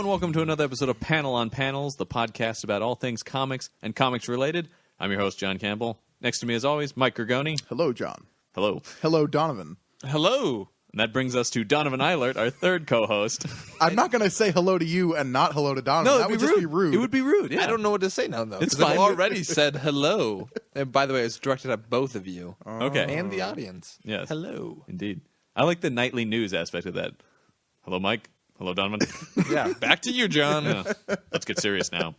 Welcome to another episode of Panel on Panels, the podcast about all things comics and comics related. I'm your host, John Campbell. Next to me, as always, Mike Gergoni. Hello, John. Hello. Hello, Donovan. Hello. And that brings us to Donovan Eilert, our third co-host. I'm not going to say hello to you and not hello to Donovan. No, that would just be rude. It would be rude, yeah. I don't know what to say now, though. It's I've fine. already said hello. And by the way, it's directed at both of you. Okay. And the audience. Yes. Hello. Indeed. I like the nightly news aspect of that. Hello, Mike. Hello, Donovan. Yeah. Back to you, John. Yeah. Let's get serious now.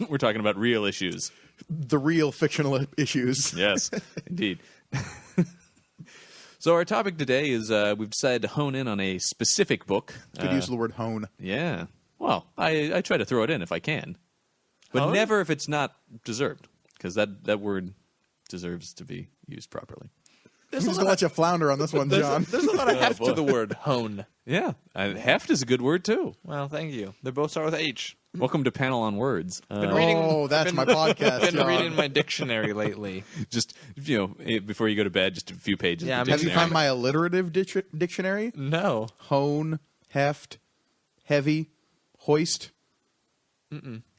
We're talking about real issues. The real fictional issues. Yes, indeed. So our topic today is we've decided to hone in on a specific book. Good use of the word hone. Yeah. Well, I try to throw it in if I can. But Hone? never if it's not deserved. Because that word deserves to be used properly. I'm just going to let you flounder on this one, John. There's a lot of heft boy. to the word hone. Yeah. Heft is a good word, too. Well, thank you. They both start with H. Welcome to Panel on Words. Oh, that's my podcast, I've been John. reading my dictionary lately. Just, before you go to bed, just a few pages. Yeah, of the Have you dictionary. found my alliterative dictionary? No. Hone, heft, heavy, hoist.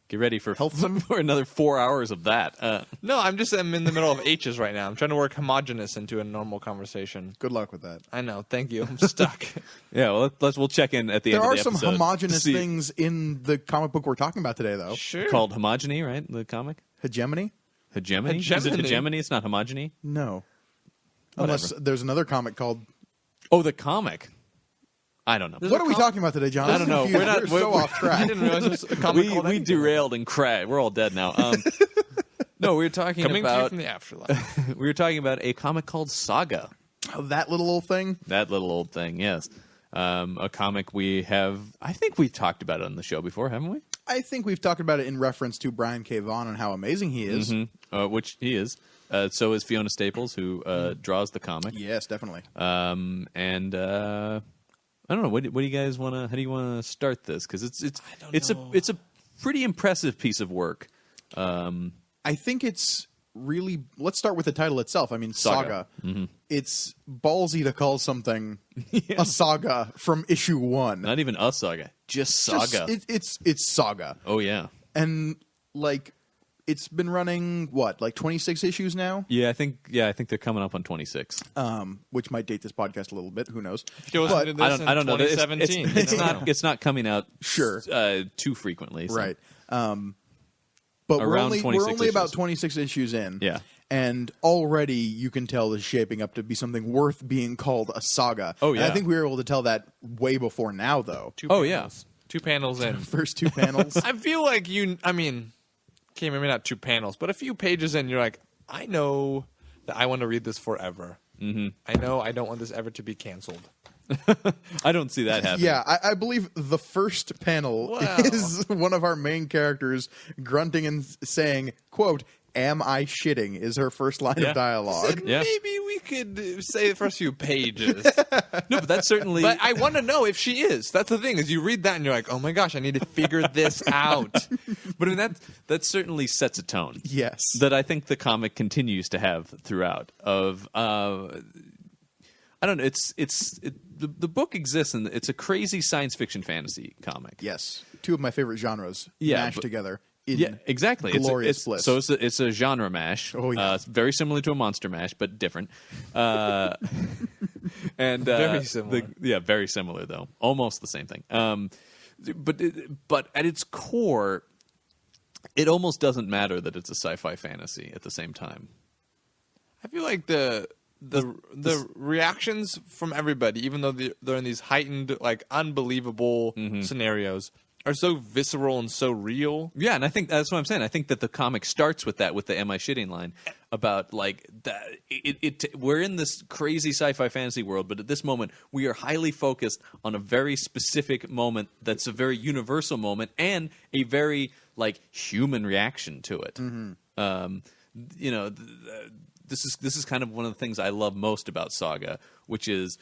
Get ready for, Healthsome? for another 4 hours of that. No, I'm in the middle of H's right now. I'm trying to work homogenous into a normal conversation. Good luck with that. I know. Thank you. I'm stuck. Yeah, well, we'll check in at the There end of are the some episode. homogenous See- things in the comic book we're talking about today, though. Sure. Called Homogeny, right? The comic? Hegemony? Hegemony? Is it Hegemony. Hegemony? It's not Homogeny? No. Whatever. Unless there's another comic called... Oh, the comic. I don't know. There's What a are we com- talking about today, John? I don't know. We're We're so off I track. didn't realize there was a comic called We anything. derailed and crashed. We're all dead now. No, we were talking Coming to you about from the afterlife. we were talking about a comic called Saga. Oh, that little old thing? That little old thing, yes. A comic we have. I think we've talked about it on the show before, haven't we? I think we've talked about it in reference to Brian K. Vaughan and how amazing he is. Which he is. So is Fiona Staples, who draws the comic. Yes, definitely. I don't know. What do you guys want to? How do you want to start this? Because it's a pretty impressive piece of work. I think it's really... Let's start with the title itself. I mean, Saga. Saga. It's ballsy to call something a saga from issue 1. Not even a saga, just Saga. It's Saga. Oh yeah, And, like, it's been running, what, like 26 issues now? yeah. I think they're coming up on 26. Which might date this podcast a little bit. Who knows? You're listening to this I don't know. It's 2017. it's not coming out Sure. too frequently. So. Right. But Around we're 26 only about issues. 26 issues in. Yeah. And already you can tell this is shaping up to be something worth being called a saga. Oh, And yeah. I think we were able to tell that way before now, though. Oh, yeah. 2 panels in. First 2 panels. I feel like okay, maybe not 2 panels, but a few pages in, you're like, I know that I want to read this forever. Mm-hmm. I know I don't want this ever to be canceled. I don't see that happening. Yeah, I believe the first panel Wow. is one of our main characters grunting and saying, quote, "Am I shitting?" is her first line Yeah. of dialogue. Yeah. Maybe we could say the first few pages. No, but that's certainly. But I want to know if she is. That's the thing, is you read that and you're like, oh my gosh, I need to figure this out. But I mean, that certainly sets a tone. Yes. That I think the comic continues to have throughout. I don't know. The book exists, and it's a crazy science fiction fantasy comic. Yes. 2 of my favorite genres Yeah, mashed but- together. In Yeah, exactly. Glorious bliss. So it's a genre mash. Oh, yeah. It's very similar to a monster mash, but different. And Very similar. Very similar though. Almost the same thing. But at its core, it almost doesn't matter that it's a sci-fi fantasy at the same time. I feel like the reactions from everybody, even though they're in these heightened, like, unbelievable scenarios, are so visceral and so real. Yeah, and I think that's what I'm saying. I think that the comic starts with that, with the "Am I shitting?" line about like that. We're in this crazy sci-fi fantasy world, but at this moment, we are highly focused on a very specific moment that's a very universal moment and a very like human reaction to it. This is kind of one of the things I love most about Saga, which is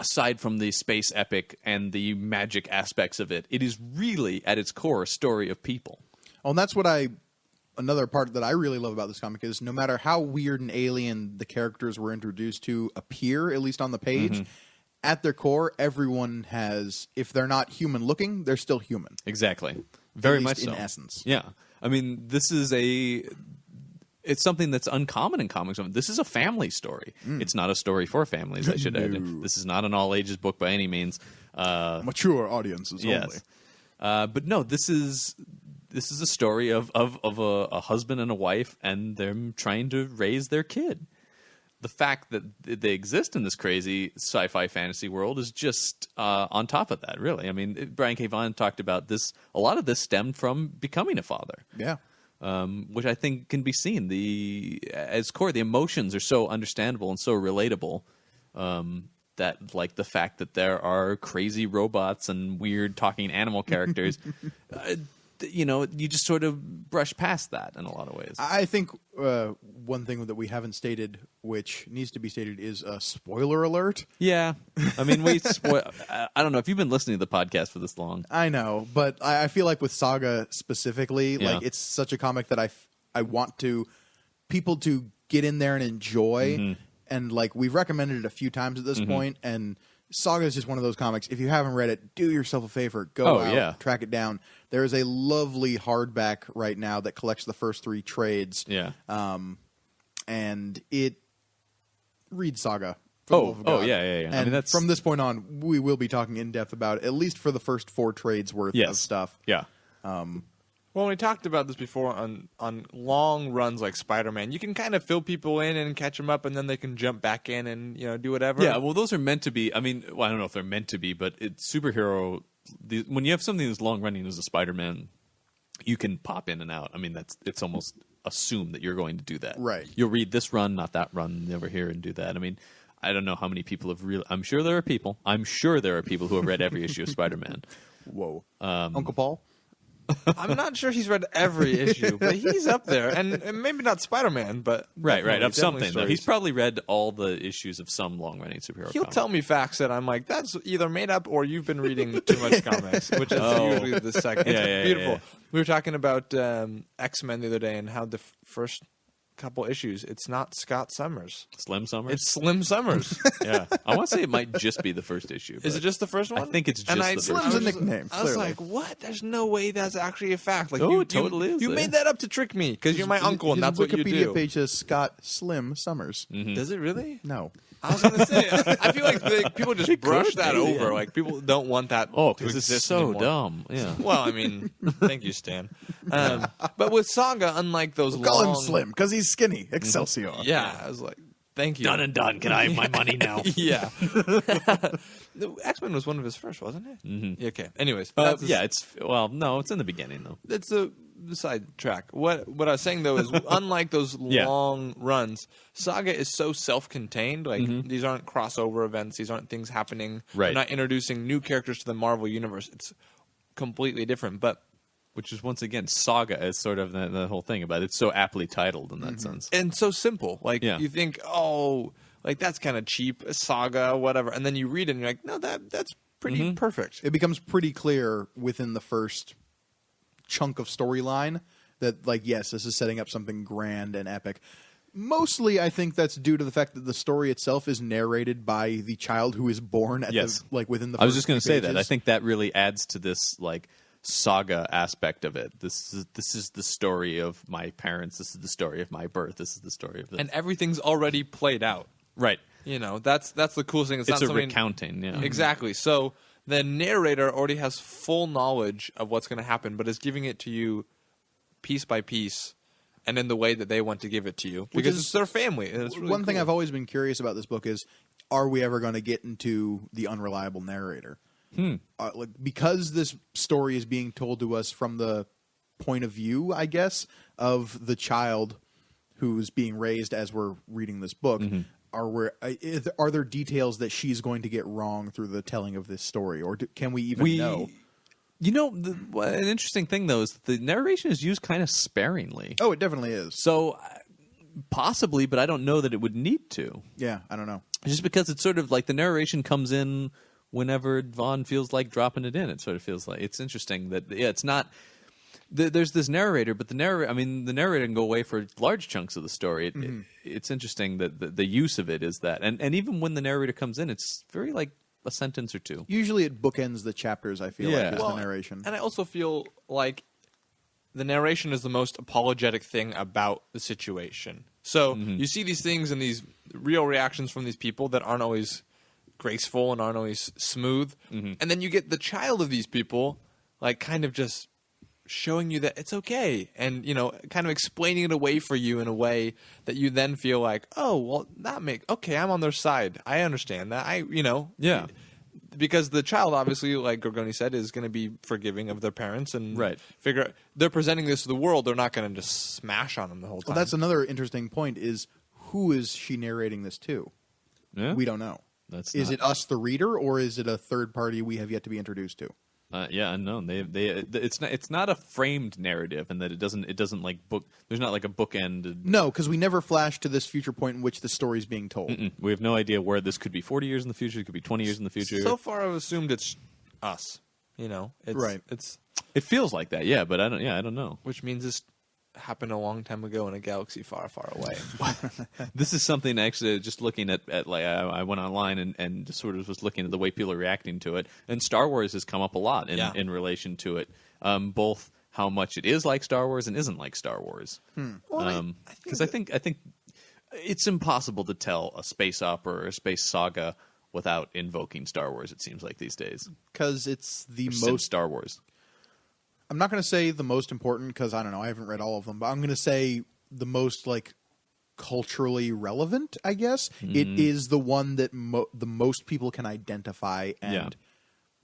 aside from the space epic and the magic aspects of it, it is really at its core a story of people. Oh, and that's what another part that I really love about this comic is no matter how weird and alien the characters we're introduced to appear, at least on the page, at their core, everyone has, if they're not human looking, they're still human. Exactly. Very At much least so. in essence. Yeah. I mean, this is it's something that's uncommon in comics. This is a family story. It's not a story for families, I should add. No. This is not an all-ages book by any means. Mature audiences only. But no, this is a story of a husband and a wife and them trying to raise their kid. The fact that they exist in this crazy sci-fi fantasy world is just on top of that, really. I mean, Brian K. Vaughan talked about this. A lot of this stemmed from becoming a father. Yeah. Which I think can be seen. As core, the emotions are so understandable and so relatable that, like, the fact that there are crazy robots and weird talking animal characters, you just sort of brush past that in a lot of ways. I think one thing that we haven't stated, which needs to be stated, is a spoiler alert. Yeah. I mean, I don't know if you've been listening to the podcast for this long. I know, but I feel like with Saga specifically, Yeah. like it's such a comic that I want people to get in there and enjoy. And like we've recommended it a few times at this point, and Saga is just one of those comics. If you haven't read it, do yourself a favor. Go out, track it down. There is a lovely hardback right now that collects the first 3 trades. Yeah. And it reads Saga. For the love of God. Yeah. And I mean, that's from this point on, we will be talking in depth about it, at least for the first 4 trades worth of stuff. Yeah. Well, we talked about this before on long runs like Spider-Man. You can kind of fill people in and catch them up, and then they can jump back in and do whatever. Yeah, well, those are meant to be. I mean, I don't know if they're meant to be, but it's superhero. When you have something that's long running as a Spider-Man, you can pop in and out. I mean, it's almost assumed that you're going to do that. Right. You'll read this run, not that run, over here and do that. I mean, I don't know how many people have really. I'm sure there are people who have read every issue of Spider-Man. Whoa. Uncle Paul? I'm not sure he's read every issue, but he's up there, and maybe not Spider-Man, but Right, of something. Definitely He's probably read all the issues of some long-running superhero. He'll comic. tell me facts that I'm like, that's either made up or you've been reading too much comics, which is usually the second. It's beautiful. Yeah. We were talking about X-Men the other day and how the first couple issues, it's not Scott Summers. Slim Summers. It's Slim Summers. Yeah, I want to say it might just be the first issue. Is it just the first one? I think it's just And the first Slim's one. a nickname, I was clearly. like, what? There's no way that's actually a fact. Like, Oh, it totally is, You yeah. made that up to trick me because you're my uncle and His that's what you Wikipedia do. page says Scott Slim Summers. Does it really? No. I was going to say, I feel like people just brush that be, over. yeah. Like, people don't want that Oh, to because it's exist so anymore. dumb. Yeah. Well, I mean, thank you, Stan. But with Saga, unlike those Call long... him Slim because he's skinny. Excelsior. Yeah, I was like, thank you. Done and done. Can I have my money now? Yeah. The X-Men was one of his first, wasn't it? Mm-hmm. Okay. Anyways. that's Yeah, it's in the beginning though. It's the side track. What I was saying though is, unlike those Yeah. long runs, Saga is so self-contained. Like these aren't crossover events. These aren't things happening. Right. They're not introducing new characters to the Marvel universe. It's completely different. But Which is once again Saga is sort of the whole thing about it. It's so aptly titled in that sense. and so simple. Like Yeah. you think, oh, like that's kind of cheap, Saga, whatever, and then you read it and you're like, no, that's pretty perfect. It becomes pretty clear within the first chunk of storyline that, like, yes, this is setting up something grand and epic. Mostly, I think that's due to the fact that the story itself is narrated by the child who is born at Yes. within the. I was first just going to few say that. I pages. think that really adds to this like Saga aspect of it. This is the story of my parents. This is the story of my birth. This is the story of this. And everything's already played out. right. That's the coolest thing. It's not It's a something recounting. Yeah. Exactly. So the narrator already has full knowledge of what's going to happen, but is giving it to you piece by piece and in the way that they want to give it to you because is it's their family. And it's really one thing cool. I've always been curious about this book is: are we ever going to get into the unreliable narrator? Because this story is being told to us from the point of view, I guess, of the child who's being raised as we're reading this book. Are there details that she's going to get wrong through the telling of this story, or can we even know? You know, an interesting thing though is the narration is used kind of sparingly. Oh, it definitely is. So possibly, but I don't know that it would need to. Yeah, I don't know. just because it's sort of like the narration comes in whenever Vaughn feels like dropping it in. It sort of feels like it's interesting that it's not. There's this narrator, but the narrator can go away for large chunks of the story. It's interesting that the use of it is that, and even when the narrator comes in, it's very like a sentence or two. Usually it bookends the chapters, I feel like, is Well, the narration. And I also feel like the narration is the most apologetic thing about the situation. So you see these things and these real reactions from these people that aren't always graceful and aren't always smooth. And then you get the child of these people, like, kind of just showing you that it's okay and, you know, kind of explaining it away for you in a way that you then feel like, oh, well, okay, I'm on their side. I understand that. Yeah. Because the child, obviously, like Gorgoni said, is going to be forgiving of their parents and figure they're presenting this to the world. They're not going to just smash on them the whole time. Well, that's another interesting point is who is she narrating this to? Yeah. We don't know. Is it us, the reader, or is it a third party we have yet to be introduced to? Yeah, unknown. It's not a framed narrative, and that it doesn't like book. There's not like a bookend. No, because we never flash to this future point in which the story's being told. We have no idea where this could be. 40 years in the future, it could be 20 years in the future. So far, I've assumed it's us. You know, It feels like that, yeah, but I don't know. Which means this happened a long time ago in a galaxy far, far away. This is something actually just looking at like I went online and just sort of was looking at the way people are reacting to it, and Star Wars has come up a lot in relation to it, both how much it is like Star Wars and isn't like Star Wars. Because I think it's impossible to tell a space opera or a space saga without invoking Star Wars. It seems like these days, because it's the most Star Wars. I'm not going to say the most important because I don't know. I haven't read all of them, but I'm going to say the most like culturally relevant. I guess it is the one that the most people can identify and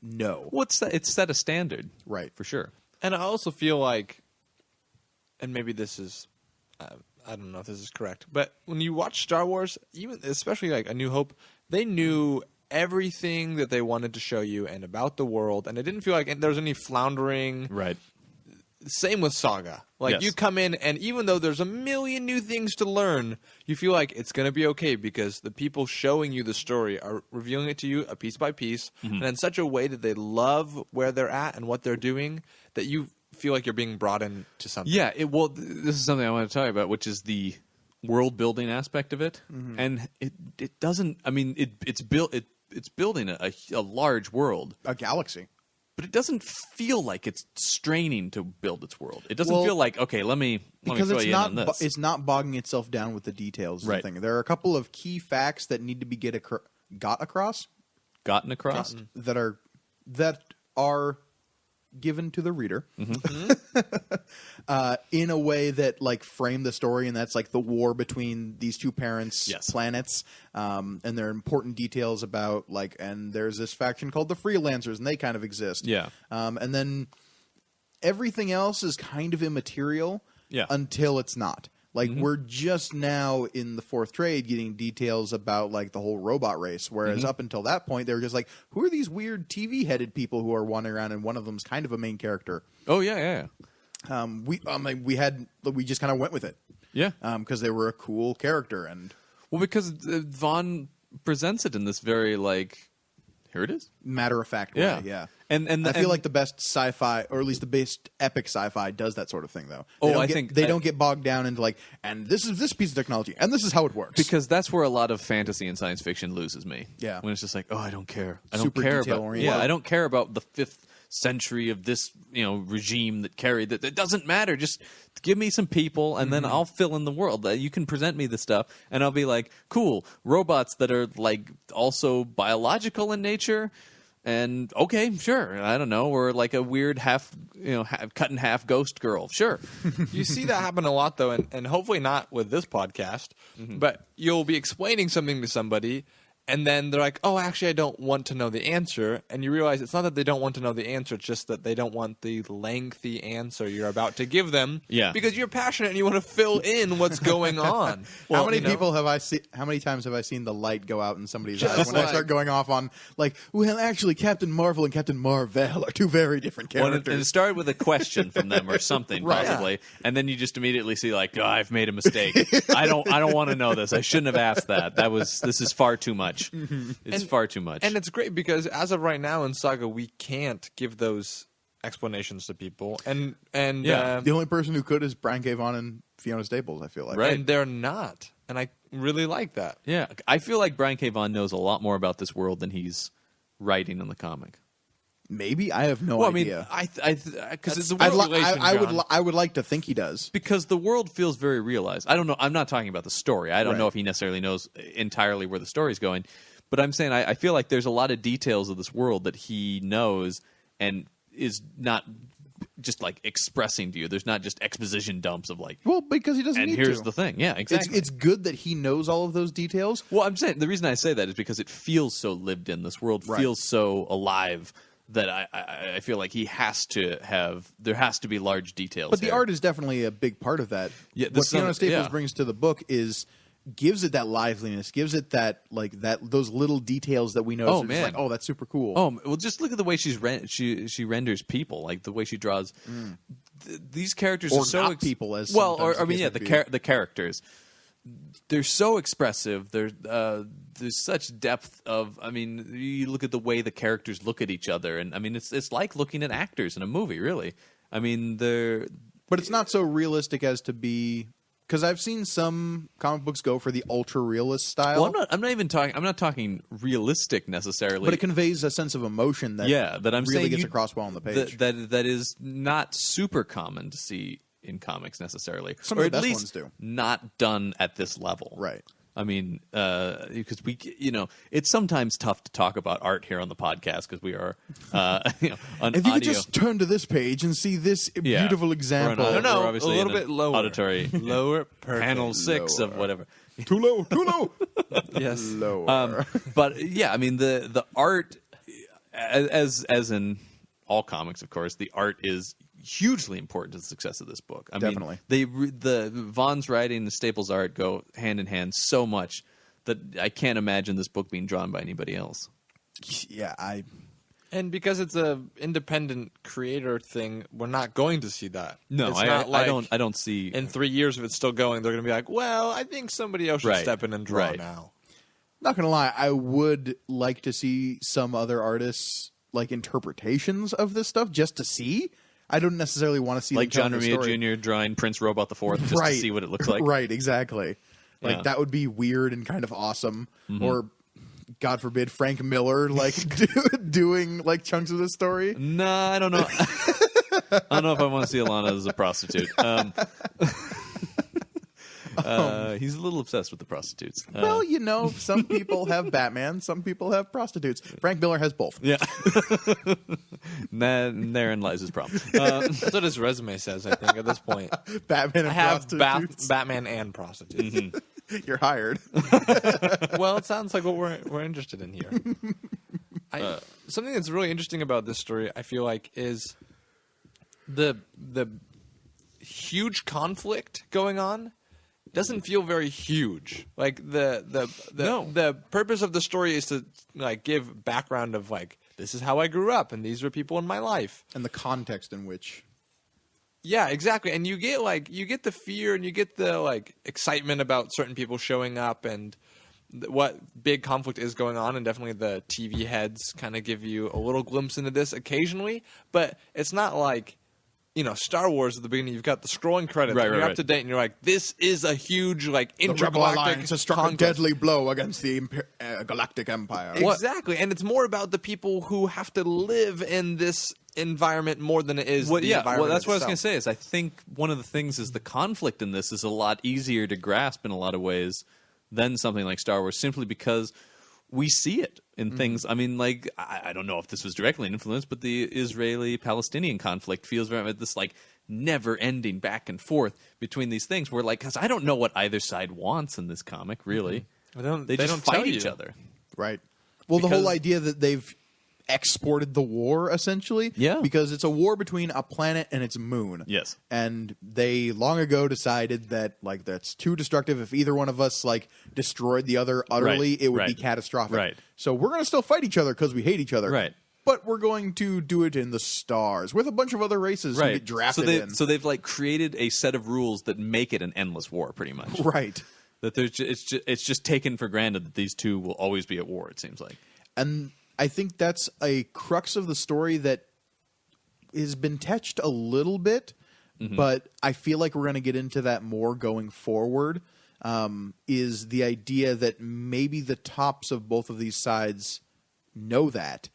know. Well, it's set a standard, right, for sure. And I also feel like, and maybe this is, I don't know if this is correct, but when you watch Star Wars, even especially like A New Hope, they knew everything that they wanted to show you and about the world, and it didn't feel like there was any floundering. Right. Same with Saga. Like, you come in, and even though there's a million new things to learn, you feel like it's going to be okay because the people showing you the story are revealing it to you a piece by piece, and in such a way that they love where they're at and what they're doing that you feel like you're being brought into something. Yeah, this is something I want to tell you about, which is the world building aspect of it, and it doesn't. I mean, it's building a large world, a galaxy, but it doesn't feel like it's straining to build its world. It doesn't feel like, okay, let me throw you in on this. It's not bogging itself down with the details. Right. There are a couple of key facts that need to be gotten across that are given to the reader in a way that like frame the story, and that's like the war between these two parents' planets, and there are important details about like, and there's this faction called the Freelancers, and they kind of exist, and then everything else is kind of immaterial until it's not. Like, we're just now in the fourth trade getting details about, like, the whole robot race, whereas up until that point, they were just like, who are these weird TV-headed people who are wandering around, and one of them's kind of a main character. Oh, yeah. We just kind of went with it. Yeah. Because they were a cool character. And well, because Vaughn presents it in this very, like, here it is. Matter-of-fact way, yeah. And I feel like the best sci-fi, or at least the best epic sci-fi, does that sort of thing, though. They don't get bogged down into like, and this is this piece of technology, and this is how it works. Because that's where a lot of fantasy and science fiction loses me. Yeah, when it's just like, oh, I don't care. I don't care about. Yeah, I don't care about the 5th century of this, regime that carried that. It doesn't matter. Just give me some people, and then I'll fill in the world. You can present me the stuff, and I'll be like, cool, robots that are like also biological in nature. And okay, sure, I don't know, or like a weird half cut in half ghost girl, sure. You see that happen a lot though, and hopefully not with this podcast, but you'll be explaining something to somebody, And then they're like, oh, actually, I don't want to know the answer. And you realize it's not that they don't want to know the answer. It's just that they don't want the lengthy answer you're about to give them. Yeah. Because you're passionate and you want to fill in what's going on. How many people have I seen? How many times have I seen the light go out in somebody's eyes when I start going off on like, well, actually, Captain Marvel and Captain Marvel are two very different characters. And it started with a question from them or something, possibly, and then you just immediately see like, oh, I've made a mistake. I don't want to know this. I shouldn't have asked that. This is far too much. It's far too much. And it's great because as of right now in Saga, we can't give those explanations to people. And the only person who could is Brian K. Vaughan and Fiona Staples, I feel like. Right. And they're not. And I really like that. Yeah, I feel like Brian K. Vaughan knows a lot more about this world than he's writing in the comic. Maybe I have no idea. Because it's a world relation, I would like to think he does, because the world feels very realized. I don't know. I'm not talking about the story. I don't know if he necessarily knows entirely where the story's going, but I'm saying I feel like there's a lot of details of this world that he knows and is not just like expressing to you. There's not just exposition dumps of like, well, because he doesn't. And need here's to. the thing. Yeah, exactly. It's good that he knows all of those details. Well, I'm saying the reason I say that is because it feels so lived in. This world feels so alive. That I feel like he has to have. There has to be large details. But the art is definitely a big part of that. Yeah, what Fiona Staples brings to the book gives it that liveliness, gives it that those little details that we know. Oh, so man. like, oh, that's super cool. Oh, well, just look at the way she renders people, like the way she draws. These characters or are so not people as the characters. They're so expressive. There's such depth of. I mean, you look at the way the characters look at each other, and I mean, it's like looking at actors in a movie. Really, I mean, but it's not so realistic as to be. Because I've seen some comic books go for the ultra realist style. Well, I'm not talking realistic necessarily, but it conveys a sense of emotion that I'm really saying gets across well on the page. That is not super common to see in comics necessarily, some or of the at best least ones do. Not done at this level, right? I mean, because it's sometimes tough to talk about art here on the podcast because we are, on if you audio. could just turn to this page and see this beautiful example. We're a obviously little in bit lower. Auditory, lower, perfect. panel 6 of whatever. Too low. Yes, lower. But yeah, I mean the art, as in all comics, of course, the art is hugely important to the success of this book. I Definitely. mean, the Vaughn's writing and the Staples art go hand in hand so much that I can't imagine this book being drawn by anybody else. Yeah, and because it's a independent creator thing, we're not going to see that. No, it's I don't see. In 3 years, if it's still going, they're going to be like, well, I think somebody else should step in and draw now. Not gonna lie, I would like to see some other artists like interpretations of this stuff just to see. I don't necessarily want to see like them John Romita Jr. drawing Prince Robot the Fourth just to see what it looks like. Right, exactly. Like that would be weird and kind of awesome. Mm-hmm. Or, God forbid, Frank Miller like doing like chunks of this story. No, I don't know. I don't know if I want to see Alana as a prostitute. He's a little obsessed with the prostitutes. Well, some people have Batman, some people have prostitutes. Frank Miller has both. Yeah. Therein lies his problem. That's what his resume says, I think, at this point. Batman and I have prostitutes. Batman and prostitutes. Mm-hmm. You're hired. Well, it sounds like what we're interested in here. Something that's really interesting about this story, I feel like, is the huge conflict going on. Doesn't feel very huge. Like the purpose of the story is to like give background of like this is how I grew up and these are people in my life and the context in which. Yeah, exactly. And you get the fear and you get the like excitement about certain people showing up and what big conflict is going on, and definitely the TV heads kind of give you a little glimpse into this occasionally, but it's not like Star Wars at the beginning, you've got the scrolling credits, and you're up to date, and you're like, this is a huge, like, intergalactic The Rebel Alliance has struck conquest. a deadly blow against the Galactic Empire. Exactly, and it's more about the people who have to live in this environment more than it is the environment well, that's what I was itself. going to say, is I think one of the things is the conflict in this is a lot easier to grasp in a lot of ways than something like Star Wars, simply because we see it in things. I mean, like, I don't know if this was directly influenced, but the Israeli-Palestinian conflict feels very much this, like, never-ending back and forth between these things. Where, like, because I don't know what either side wants in this comic, really. They They just don't fight tell each you. other. Right. Well, the whole Because- idea that they've exported the war, essentially. Yeah. Because it's a war between a planet and its moon. Yes. And they long ago decided that, like, that's too destructive. If either one of us, like, destroyed the other utterly, Right, it would be right, catastrophic. right. So we're going to still fight each other because we hate each other. Right. But we're going to do it in the stars with a bunch of other races who get drafted in. So they've like created a set of rules that make it an endless war, pretty much. Right. That there's it's just taken for granted that these two will always be at war. It seems like. And I think that's a crux of the story that has been touched a little bit, but I feel like we're going to get into that more going forward, is the idea that maybe the tops of both of these sides know that.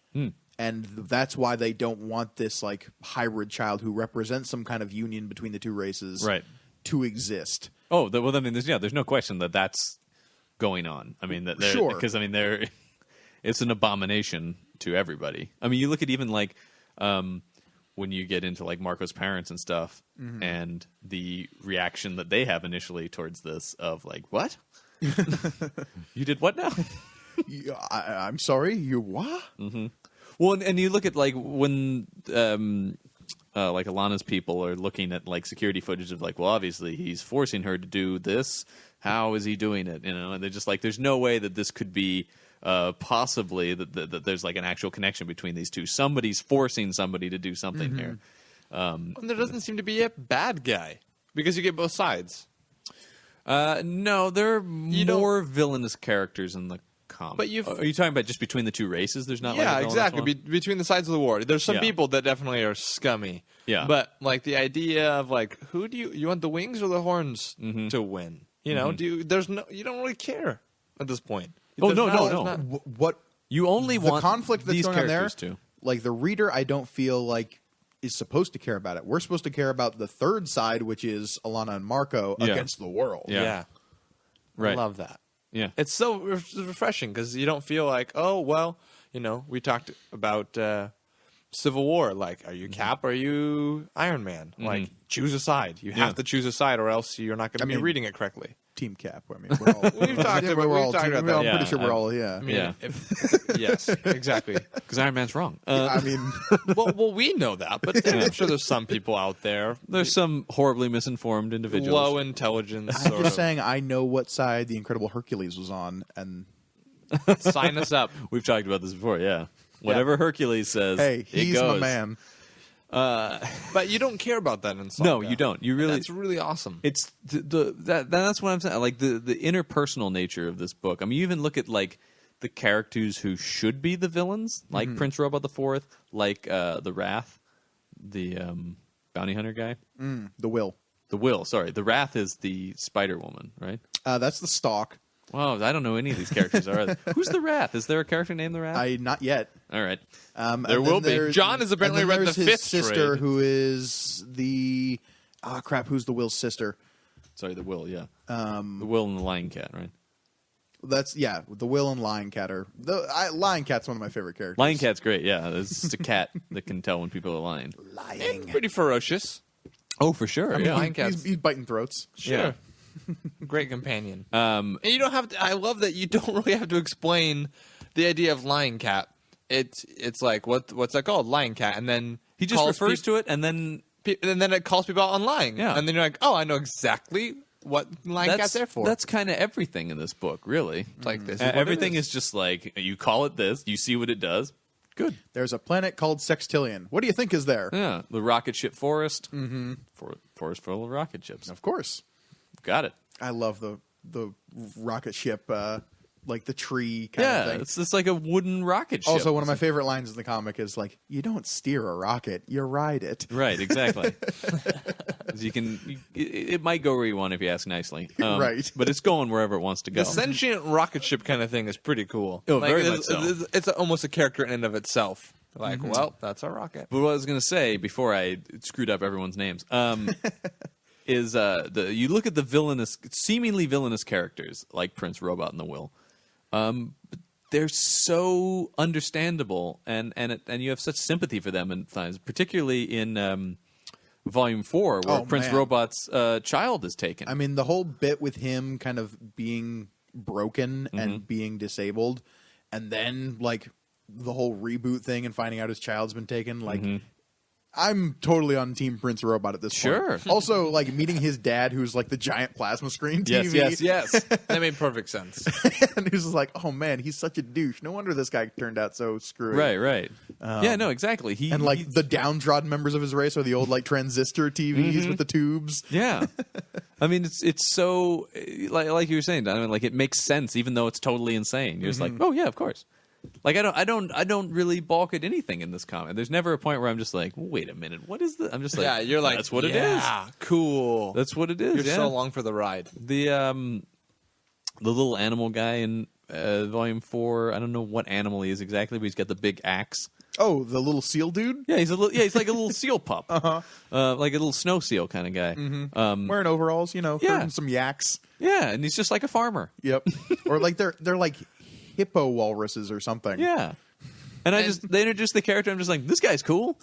And that's why they don't want this like hybrid child who represents some kind of union between the two races to exist. Oh, well, I mean, there's no question that that's going on. I mean, Sure. because I mean, it's an abomination to everybody. I mean, you look at even like when you get into like Marco's parents and stuff, and the reaction that they have initially towards this of like, what? You did what now? I'm sorry, you what? Well, and you look at like when like Alana's people are looking at like security footage of like, well, obviously he's forcing her to do this. How is he doing it? You know, and they're just like, there's no way that this could be possibly that there's like an actual connection between these two. Somebody's forcing somebody to do something here. And there doesn't seem to be a bad guy because you get both sides. No, there are more villainous characters in the comic. But are you talking about just between the two races? There's not. Yeah, like a villainous exactly. one? Between the sides of the war, there's some Yeah. people that definitely are scummy. Yeah. But like the idea of like, who do you want the wings or the horns to win? You know, you don't really care at this point. Oh, There's no, not- no, there's no. not- What You only the want conflict that's these going on there, characters to. like the reader, I don't feel like is supposed to care about it. We're supposed to care about the third side, which is Alana and Marco Yeah. against the world. Yeah. Yeah. Right. I love that. Yeah. It's so refreshing because you don't feel like, oh, well, you know, we talked about Civil War. Like, are you Cap or are you Iron Man? Like, choose a side. You have to choose a side or else you're not going to be mean- reading it correctly. Team Cap. I mean, we're all, We've talked yeah, about- we're we've all talked team- about I'm that. pretty sure we're all, yeah. I mean, Yeah. yes, exactly. Because Iron Man's wrong. I mean, well, we know that, but I'm sure there's some people out there, There's some horribly misinformed individuals. low intelligence, I'm sort just of. saying I know what side the Incredible Hercules was on, and Sign us up. We've talked about this before. Yeah. Whatever Hercules says, hey, it he's my goes. man. But you don't care about that in Saga. No, you don't. You really. That's really awesome. It's that's what I'm saying. Like the interpersonal nature of this book. I mean, you even look at like the characters who should be the villains, like Prince Robot the Fourth, like the Wrath, the bounty hunter guy, The Will. the Will. Sorry, the Wrath is the Spider Woman, right? That's the Stalk. Wow, I don't know any of these characters. Who's the Wrath? Is there a character named the Wrath? Not yet. All right. And There then will be. there's- John has apparently and then read there's the his fifth sister, trade. who is the crap. Who's the Will's sister? Sorry, the Will. Yeah. The Will and the Lion Cat, right? That's the Will and Lion Cat are Lion Cat's one of my favorite characters. Lion Cat's great. Yeah, it's just a cat that can tell when people are lying. Lying. Pretty ferocious. Oh, for sure. I mean, yeah. Lion Cat's He's biting throats. sure. Yeah. Great companion. And you don't have to. I love that you don't really have to explain the idea of Lion Cat. It's like what's that called? Lion Cat, and then He just refers to it, and then and then it calls people out on lying. Yeah. And then you're like, oh, I know exactly what Lion Cat's there for. that's kind of everything in this book, really. It's like this. Is what Everything it is just like you call it this, you see what it does. Good. There's a planet called Sextillion. What do you think is there? Yeah, the rocket ship forest. Mm-hmm. Forest full of rocket ships. Of course. Got it. I love the rocket ship, like the tree kind of Yeah, thing. it's just like a wooden rocket ship. Also, one of my favorite lines in the comic is like, "You don't steer a rocket, you ride it." Right, exactly. 'Cause it might go where you want if you ask nicely. Right. But it's going wherever it wants to go. The sentient rocket ship kind of thing is pretty cool. Oh, very it's, much so. It's almost a character in and of itself. Like, well, that's a rocket. But what I was going to say before I screwed up everyone's names is you look at the seemingly villainous characters like Prince Robot and the Will. But they're so understandable, and you have such sympathy for them at times, particularly in Volume 4, where Oh, Prince man. Robot's child is taken. I mean, the whole bit with him kind of being broken and being disabled, and then like the whole reboot thing and finding out his child's been taken. Like, I'm totally on Team Prince Robot at this Sure. point. Also, like meeting his dad, who's like the giant plasma screen TV. Yes. That made perfect sense. And he was just like, oh man, he's such a douche. No wonder this guy turned out so screwy. Right. Yeah, no, exactly. And like the downtrodden members of his race are the old like transistor TVs with the tubes. Yeah. I mean, it's so like you were saying, Donovan, like it makes sense even though it's totally insane. You're just like, oh yeah, of course. Like I don't really balk at anything in this comic. There's never a point where I'm just like, wait a minute, what is this? I'm just like, Yeah, you're like, that's what it is. Yeah, cool. That's what it is. You're yeah. so along for the ride. The little animal guy in Volume 4. I don't know what animal he is exactly, but he's got the big axe. Oh, the little seal dude? Yeah, he's like a little seal pup. Like a little snow seal kind of guy. Wearing overalls, Yeah. herding some yaks. Yeah, and he's just like a farmer. Yep. Or like they're like hippo walruses or something. Yeah. And they introduced the character. I'm just like, this guy's cool.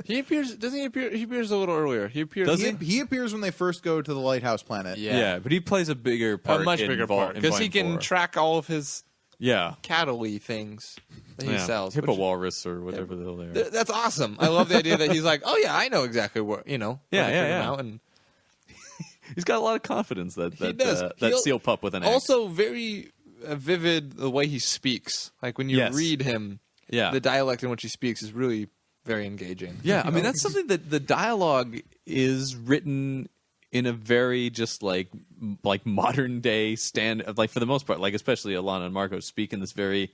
He appears. Doesn't he appear? He appears a little earlier. He appears. Does He appears when they first go to the lighthouse planet. Yeah. But he plays a bigger part. A much bigger part because he can track all of his cattle-y things that he sells. Hippo which- walrus or whatever the hell they are. That's awesome. I love the idea that he's like, oh yeah, I know exactly what where to figure them out. And He's got a lot of confidence. he does. That seal pup with an axe. Also very vivid the way he speaks. Like when you Yes. read him, Yeah. the dialect in which he speaks is really very engaging. Yeah, I mean that's something that the dialogue is written in a very just like modern day like for the most part, like especially Alana and Marco speak in this very,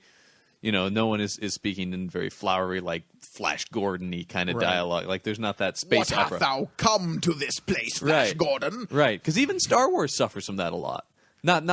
no one is speaking in very flowery like Flash Gordon-y kind of dialogue. Like there's not that space What opera. hast thou come to this place, Flash Right. Gordon? Right, because even Star Wars suffers from that a lot. Not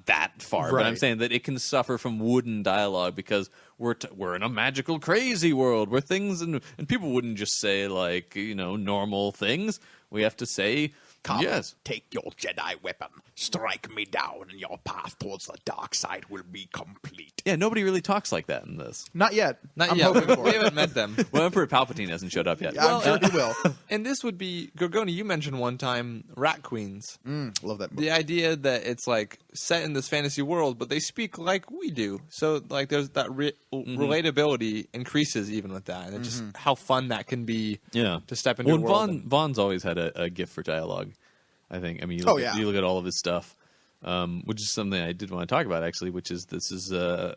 that far, but I'm Right. saying that it can suffer from wooden dialogue because we're in a magical, crazy world where things and people wouldn't just say like normal things. We have to say Come, yes. take your Jedi weapon, strike me down, and your path towards the dark side will be complete. Yeah, nobody really talks like that in this. Not yet. Not I'm yet. hoping for We it. haven't met them. Well, Emperor Palpatine hasn't showed up yet. I'm sure he will. And this would be Gorgoni. You mentioned one time rat queens. Love that book. The idea that it's like set in this fantasy world, but they speak like we do. So like there's that relatability increases even with that, and it's just how fun that can be. Yeah. To step into Well, a world. Vaughn's always had a gift for dialogue. I think. I mean, you look at all of his stuff, which is something I did want to talk about actually. Which is this is a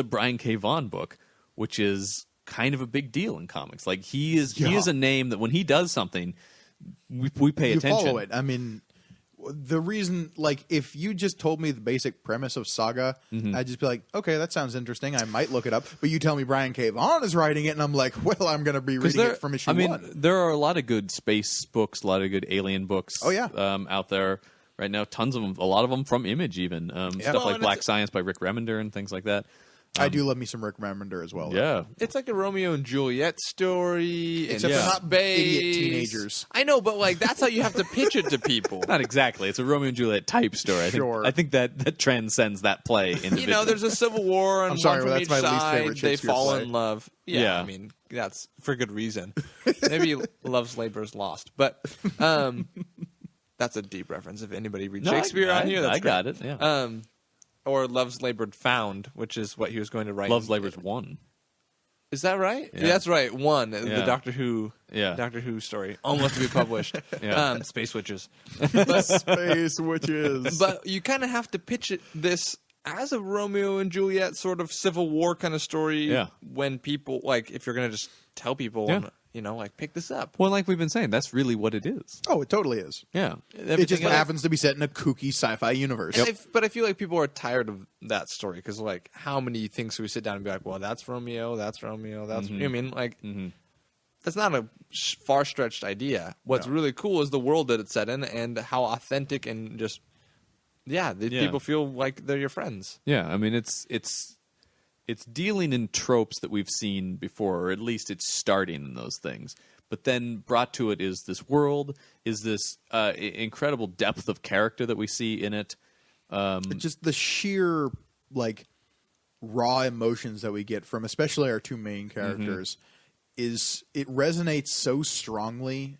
Brian K. Vaughan book, which is kind of a big deal in comics. Like he is a name that when he does something, we pay attention. You follow it. I mean, the reason, like, if you just told me the basic premise of Saga, I'd just be like, okay, that sounds interesting. I might look it up. But you tell me Brian K. Vaughan is writing it, and I'm like, well, I'm going to be reading it from issue one. There are a lot of good space books, a lot of good alien books. Oh, yeah. Out there right now, tons of them. A lot of them from Image, even stuff Well, like and Black Science by Rick Remender and things like that. I do love me some Rick Remender as well. though. Yeah, It's like a Romeo and Juliet story, Except and they're not space. idiot teenagers. I know, but like that's how you have to pitch it to people. not exactly. It's a Romeo and Juliet type story. Sure. I think that transcends that play. There's a civil war, and I'm sorry, one but from that's each my least side, favorite they Shakespeare fall play. in love. Yeah. I mean that's for good reason. Maybe Love's Labor's Lost, but that's a deep reference. If anybody reads Shakespeare on here, that's I got it. Yeah, or Love's Labored Found, which is what he was going to write. Love's Labor's one. Is that right? Yeah. Yeah, that's right. One, the Yeah. Doctor Who, Yeah. Doctor Who story, almost to be published. Yeah. Space Witches. Space witches. But you kind of have to pitch this as a Romeo and Juliet sort of Civil War kind of story. Yeah. When people if you're going to just tell people, Yeah. pick this up. Well, like we've been saying, that's really what it is. Oh, it totally is. Yeah, It just happens to be set in a kooky sci-fi universe. But I feel like people are tired of that story because, like, how many things do we sit down and be like, well, that's Romeo, that's Romeo, that's. I mean, like, that's not a far stretched idea. What's really cool is the world that it's set in and how authentic and just, people feel like they're your friends. Yeah, I mean it's dealing in tropes that we've seen before, or at least it's starting in those things. But then brought to it is this world, is this incredible depth of character that we see in it. Just the sheer, like, raw emotions that we get from especially our two main characters it resonates so strongly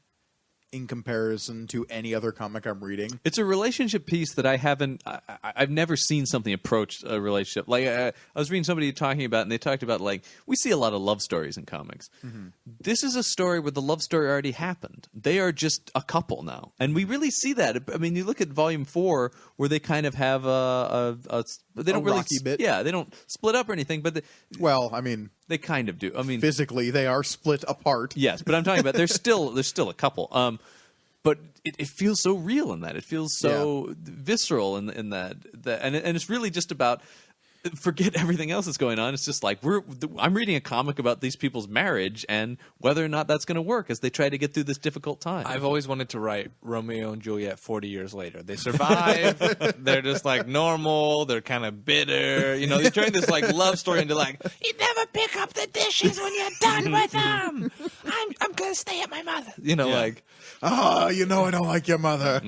in comparison to any other comic I'm reading. It's a relationship piece that I've never seen something approach a relationship. Like I was reading somebody talking about, and they talked about like we see a lot of love stories in comics. This is a story where the love story already happened. They are just a couple now, and we really see that. I mean, you look at Volume 4 where they kind of have they don't really rocky bit. Yeah, they don't split up or anything, but Well, I mean, they kind of do. I mean, physically they are split apart. yes, but I'm talking about there's still a couple. But it feels so real in that. It feels so visceral in that, and it's really just about forget everything else that's going on. It's just like I'm reading a comic about these people's marriage and whether or not that's going to work as they try to get through this difficult time. I've always wanted to write Romeo and Juliet 40 years later. They survive. They're just like normal. They're kind of bitter. You know, they turn this like love story into like, you never pick up the dishes when you're done with them. I'm going to stay at my mother. You know, like, Ah, you know I don't like your mother.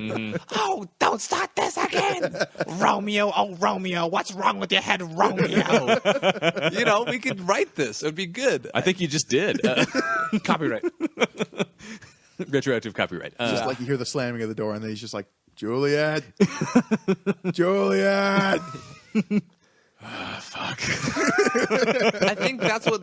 oh, don't start this again. Romeo, oh, Romeo, what's wrong with your head, Romeo? You know, we could write this. It would be good. I think you just did. Copyright. Retroactive copyright. Just like you hear the slamming of the door, and then he's just like, Juliet, Juliet. Fuck. I think that's what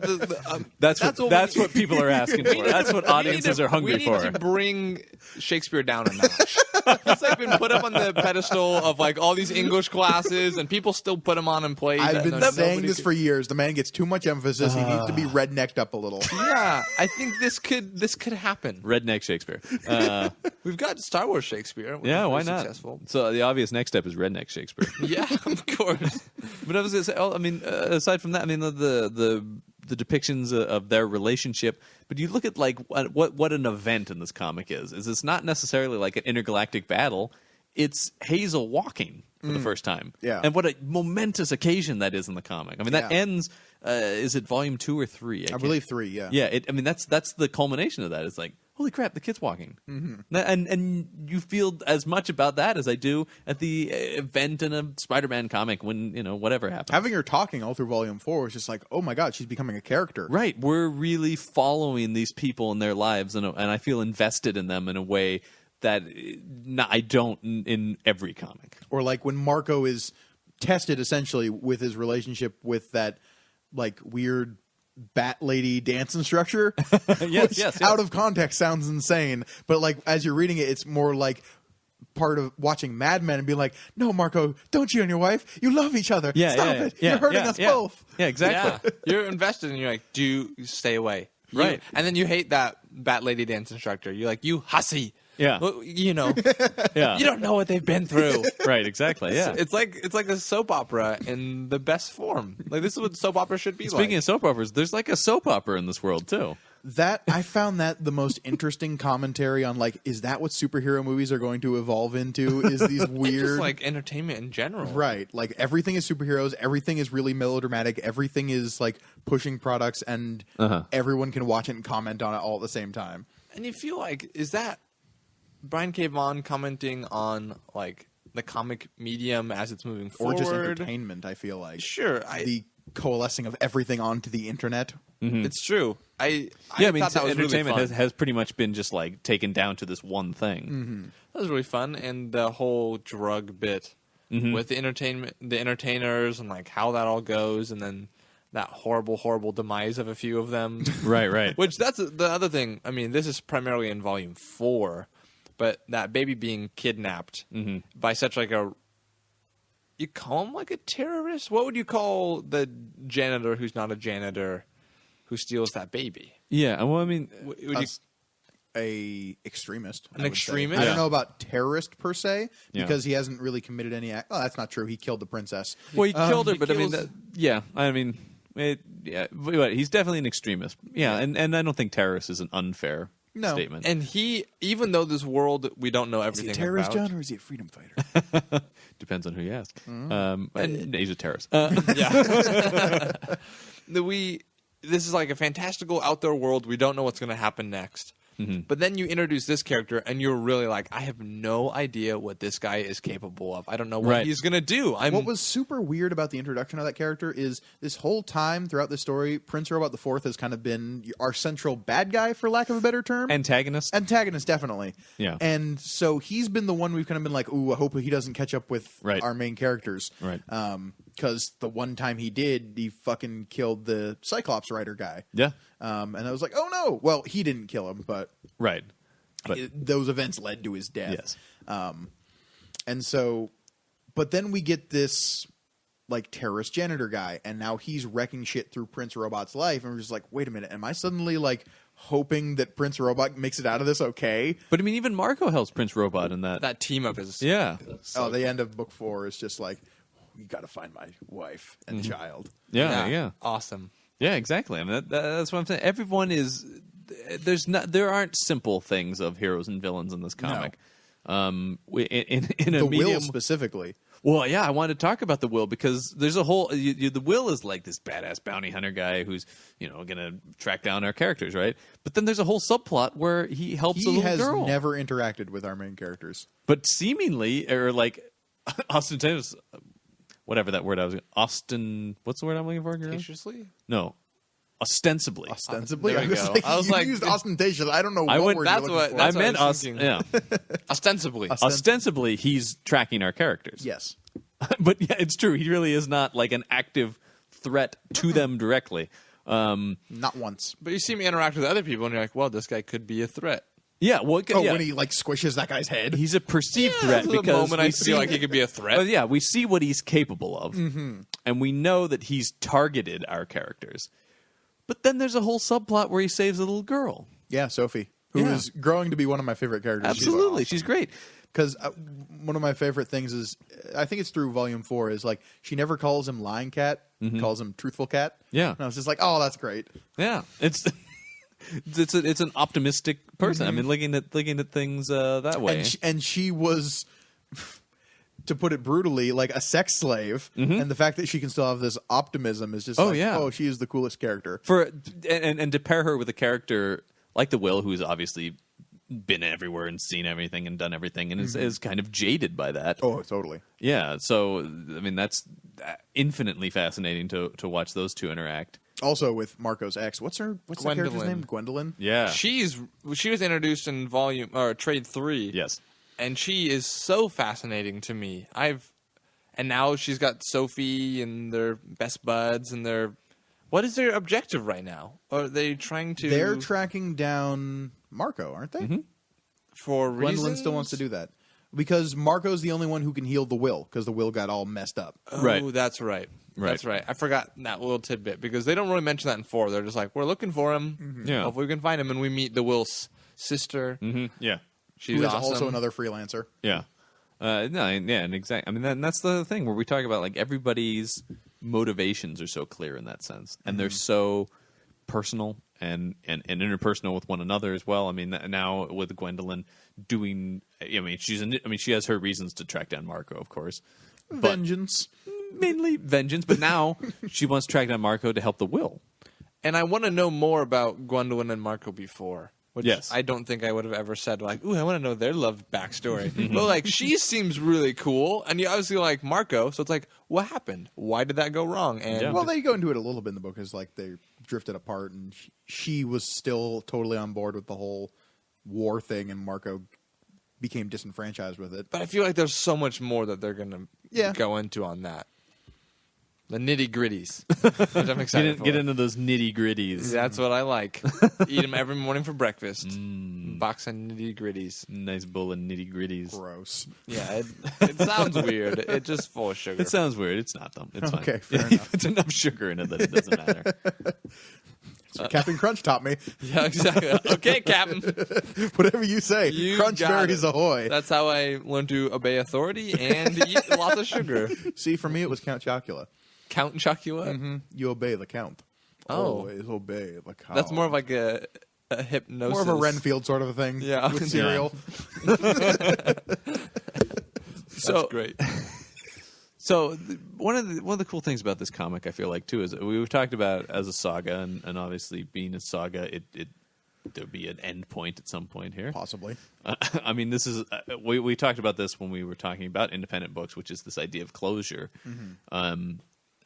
That's what people are asking for. That's what audiences are hungry for. We need to bring Shakespeare down a notch. It's like been put up on the pedestal of like all these English classes, and people still put him on and play. I've been saying this for years. The man gets too much emphasis. He needs to be rednecked up a little. Yeah, I think this could happen. Redneck Shakespeare. We've got Star Wars Shakespeare. Which Yeah, is why very not? Successful. So the obvious next step is Redneck Shakespeare. Yeah, of course. But I was going to say, I mean, aside from that, I mean, the depictions of their relationship. But you look at like what an event in this comic is. It's not necessarily like an intergalactic battle. It's Hazel walking for the first time. Yeah. And what a momentous occasion that is in the comic. I mean, that ends. Is it volume 2 or 3? I believe 3. Yeah. Yeah. I mean, that's the culmination of that. It's like, holy crap, the kid's walking. And you feel as much about that as I do at the event in a Spider-Man comic when, you know, whatever happens. Having her talking all through Volume 4 was just like, oh my god, she's becoming a character. Right. We're really following these people in their lives, and I feel invested in them in a way that I don't in every comic. Or like when Marco is tested essentially with his relationship with that like weird bat lady dance instructor. Yes. Out of context sounds insane, but like as you're reading it, it's more like part of watching Mad Men and being like, no, Marco, don't cheat on your wife. You love each other. Stop it. You're hurting us both. Yeah, exactly. Yeah. You're invested, and you're like, do stay away. Right. And then you hate that bat lady dance instructor. You're like, you hussy. Yeah. Well, you know, Yeah. you don't know what they've been through. Right, exactly. Yeah. It's like a soap opera in the best form. Like this is what soap opera should be. Speaking of soap operas, there's like a soap opera in this world too. That I found that the most interesting commentary on like, is that what superhero movies are going to evolve into? Is these weird just like entertainment in general, right? Like everything is superheroes, everything is really melodramatic, everything is like pushing products, and everyone can watch it and comment on it all at the same time. And you feel like, is that Brian K. Vaughan commenting on like the comic medium as it's moving forward, or just entertainment? I feel like sure, the coalescing of everything onto the internet. It's true. I mean, thought that was entertainment really fun. has pretty much been just like taken down to this one thing. That was really fun, and the whole drug bit with the entertainers, and like how that all goes, and then that horrible demise of a few of them. Right. Which that's the other thing. I mean, this is primarily in volume 4, but that baby being kidnapped by such like a, you call him like a terrorist? What would you call the janitor who's not a janitor who steals that baby? Yeah. Well, I mean, Would you, A extremist. An I would extremist? say. I Yeah. don't know about terrorist per se, Yeah. because he hasn't really committed any act. Oh, that's not true. He killed the princess. well, he killed her, he but I mean, kills- but he's definitely an extremist. Yeah, and I don't think terrorist is an unfair statement. and he, even though this world we don't know Is he everything a terrorist, about. John, or is he a freedom fighter? Depends on who you ask. Mm-hmm. And he's a terrorist. This is like a fantastical outdoor world. We don't know what's going to happen next. But then you introduce this character, and you're really like, I have no idea what this guy is capable of. I don't know what he's going to do. What was super weird about the introduction of that character is this whole time throughout the story, Prince Robot IV has kind of been our central bad guy, for lack of a better term. Antagonist, definitely. Yeah. And so he's been the one we've kind of been like, ooh, I hope he doesn't catch up with Right. our main characters. Right. Because the one time he did, he fucking killed the Cyclops writer guy. Yeah. And I was like, oh no. Well, he didn't kill him, but Right. But those events led to his death. yes. And so, but then we get this like terrorist janitor guy, and now he's wrecking shit through Prince Robot's life, and we're just like, wait a minute, am I suddenly like hoping that Prince Robot makes it out of this okay? But I mean, even Marco helps Prince Robot in that. that team up is Yeah. The end of book 4 is just like, you got to find my wife and child. Yeah. awesome. Yeah, exactly. I mean, that's what I'm saying. Everyone is there aren't simple things of heroes and villains in this comic. In a The medium, Will specifically. Well, yeah, I wanted to talk about the Will because there's a whole. The Will is like this badass bounty hunter guy who's gonna track down our characters, right? But then there's a whole subplot where he helps a He little has girl, never interacted with our main characters. but seemingly or like ostentatious. Whatever that word I was. What's the word I'm looking for? Gary? Ostentatiously? No, ostensibly. Ostensibly, There we go. I was you like, used ostentatious. I don't know I what went- word that's you're looking what- for. that's I meant I was thinking. yeah. Ostensibly. Ostensibly, he's tracking our characters. Yes. But yeah, it's true. He really is not like an active threat to them directly. Not once. But you see me interact with other people, and you're like, well, this guy could be a threat. Yeah, well, Oh, yeah, when he like squishes that guy's head. he's a perceived threat That's the because moment we I see, feel like he could be a threat. Well, yeah, we see what he's capable of, and we know that he's targeted our characters. But then there's a whole subplot where he saves a little girl. Yeah, Sophie, who is growing to be one of my favorite characters. Absolutely, she's great. Because one of my favorite things is, I think it's through Volume 4, is like she never calls him Lying Cat, calls him Truthful Cat. Yeah. And I was just like, oh, that's great. Yeah, it's it's an optimistic person. I mean, looking at things that way. And she was, to put it brutally, like a sex slave. And the fact that she can still have this optimism is just she is the coolest character. And to pair her with a character like the Will, who's obviously been everywhere and seen everything and done everything and is kind of jaded by that. Oh, totally. Yeah, so I mean that's infinitely fascinating to watch those two interact. Also with Marco's ex. What's that character's Gwendolyn. name? Gwendolyn? Yeah. She was introduced in Trade 3. Yes. And she is so fascinating to me. And now she's got Sophie and their best buds and what is their objective right now? Are they trying to? They're tracking down Marco, aren't they? for Gwendolyn reasons? still wants to do that. Because Marco's the only one who can heal the Will, because the Will got all messed up. Oh, Right. that's right. Right. That's right. I forgot that little tidbit because they don't really mention that in 4. They're just like, we're looking for him. Yeah. Hopefully we can find him. And we meet the Will's sister. Yeah. She's Who is awesome. also another freelancer. Yeah. And exactly. I mean, and that's the thing where we talk about like everybody's motivations are so clear in that sense, and they're so personal and interpersonal with one another as well. I mean, now with Gwendolyn doing, I mean, she has her reasons to track down Marco, of course, but Vengeance. mainly vengeance. But now she wants to track down Marco to help the Will. And I want to know more about Gwendolyn and Marco before. Which Yes. I don't think I would have ever said, like, ooh, I want to know their love backstory. But, like, she seems really cool. And you obviously like Marco. So it's like, what happened? Why did that go wrong? And Yeah. Well, they go into it a little bit in the book, is like they drifted apart, and she was still totally on board with the whole war thing, and Marco became disenfranchised with it. But I feel like there's so much more that they're going to go into on that. The nitty gritties, which I'm excited for. Get into those nitty gritties. That's what I like. Eat them every morning for breakfast. Box of nitty gritties. Nice bowl of nitty gritties. Gross. Yeah, it sounds weird. It's just full of sugar. It sounds weird. It's not though. It's Okay, fine. fair enough. It's enough sugar in it that it doesn't matter. So Captain Crunch taught me. Yeah, exactly. Okay, Captain. Whatever you say. You Crunch got berries it. ahoy. That's how I learned to obey authority and eat lots of sugar. See, for me, it was Count Chocula. Count Chocula? You obey the Count. Oh. Always obey the Count. That's more of like a hypnosis. more of a Renfield sort of a thing. Yeah. With cereal. That's great. So one of the cool things about this comic, I feel like too, is we've talked about as a saga, and obviously being a saga, it there'll be an end point at some point here. Possibly. I mean, this is we talked about this when we were talking about independent books, which is this idea of closure.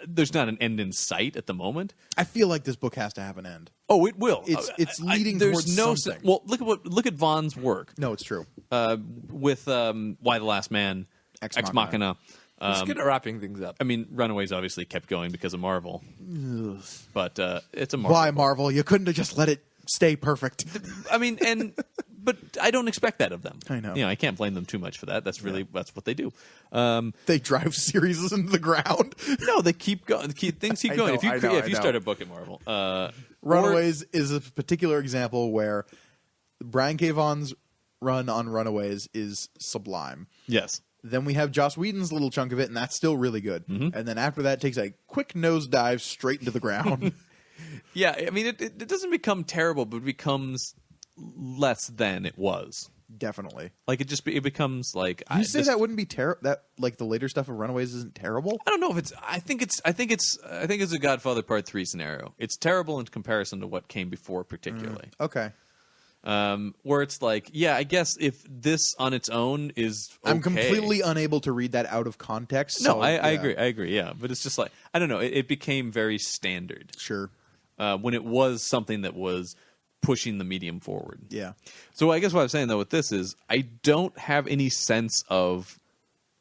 There's not an end in sight at the moment. I feel like this book has to have an end. Oh, it will. It's leading there's towards no something. Well, look at Vaughn's work. No, it's true. With Why the Last Man, Ex Machina. Let's get wrapping things up. I mean, Runaways obviously kept going because of Marvel, but it's a Marvel. Why, Marvel? You couldn't have just let it stay perfect. I mean, but I don't expect that of them. I know. I can't blame them too much for that. That's that's what they do. They drive series into the ground. No, they keep going. Things keep going. I know, If you start a book at Marvel, Runaways is a particular example where Brian K. Vaughan's run on Runaways is sublime. yes. Then we have Joss Whedon's little chunk of it, and that's still really good. And then after that, it takes a quick nosedive straight into the ground. Yeah, I mean, it doesn't become terrible, but it becomes less than it was. Definitely. Like it becomes like You say that wouldn't be terrible? That like the later stuff of Runaways isn't terrible? I don't know if it's. I think it's a Godfather Part 3 scenario. It's terrible in comparison to what came before, particularly. Okay. Where it's like, yeah, I guess if this on its own is okay. I'm completely unable to read that out of context. No, so, I yeah. agree, yeah. But it's just like, I don't know, it became very standard. Sure. When it was something that was pushing the medium forward. Yeah. So I guess what I'm saying, though, with this is I don't have any sense of,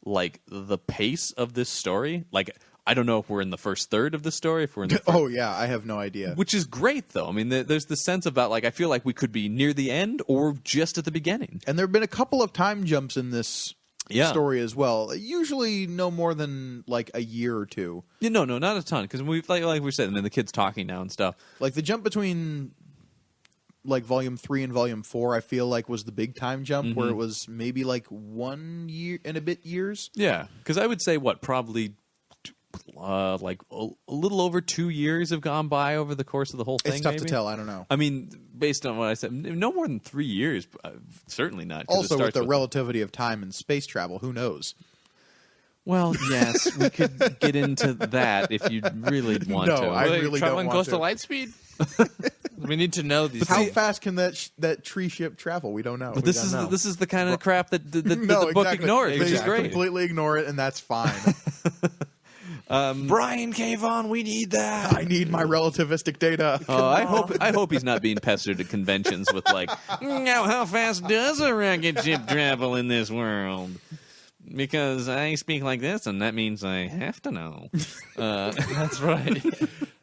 like, the pace of this story. Like, I don't know if we're in the first third of the story, if we're in the Oh, yeah, I have no idea. which is great, though. I mean, there's the sense about, like, I feel like we could be near the end or just at the beginning. And there have been a couple of time jumps in this Yeah. story as well. Usually no more than, like, a year or two. Yeah, no, not a ton, because we've like we said, I mean, the kid's talking now and stuff. Like, the jump between, like, Volume 3 and Volume 4, I feel like was the big time jump, where it was maybe, like, 1 year and a bit years. Yeah, because I would say, probably... like a little over 2 years have gone by over the course of the whole thing. It's tough maybe? to tell. I don't know. I mean, based on what I said, no more than 3 years. Certainly not. 'Cause Also, it with starts the relativity of time and space travel, who knows? Well, yes, we could get into that if you really want No, to. I Wait, really traveling don't close want to to. light speed. We need to know these. How things. fast can that tree ship travel? We don't know. But this is the kind of crap that the No, book exactly. ignores, which They is great. completely ignore it, and that's fine. Brian K. Vaughan, we need that. I need my relativistic data. I hope he's not being pestered at conventions with like, now how fast does a rocket ship travel in this world? Because I speak like this, and that means I have to know. That's right.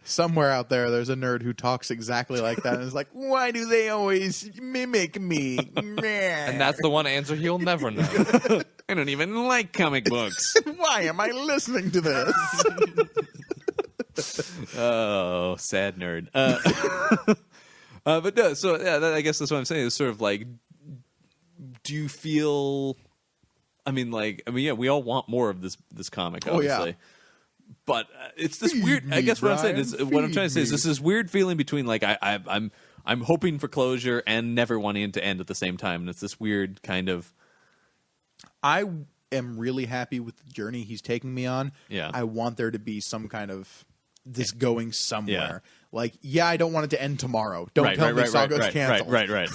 Somewhere out there's a nerd who talks exactly like that and is like, why do they always mimic me? And that's the one answer he'll never know. I don't even like comic books. Why am I listening to this? Oh, sad nerd. But no, so yeah, I guess that's what I'm saying. Is sort of like, do you feel? I mean, yeah, we all want more of this comic, obviously. Oh, yeah. But it's this Feed weird. me, I guess what I'm saying Brian, is what I'm trying to say is feed this weird feeling between like I'm hoping for closure and never wanting it to end at the same time, and it's this weird kind of. I am really happy with the journey he's taking me on. Yeah. I want there to be some kind of this going somewhere. Yeah. Like, yeah, I don't want it to end tomorrow. Don't tell me Saga's canceled. Right.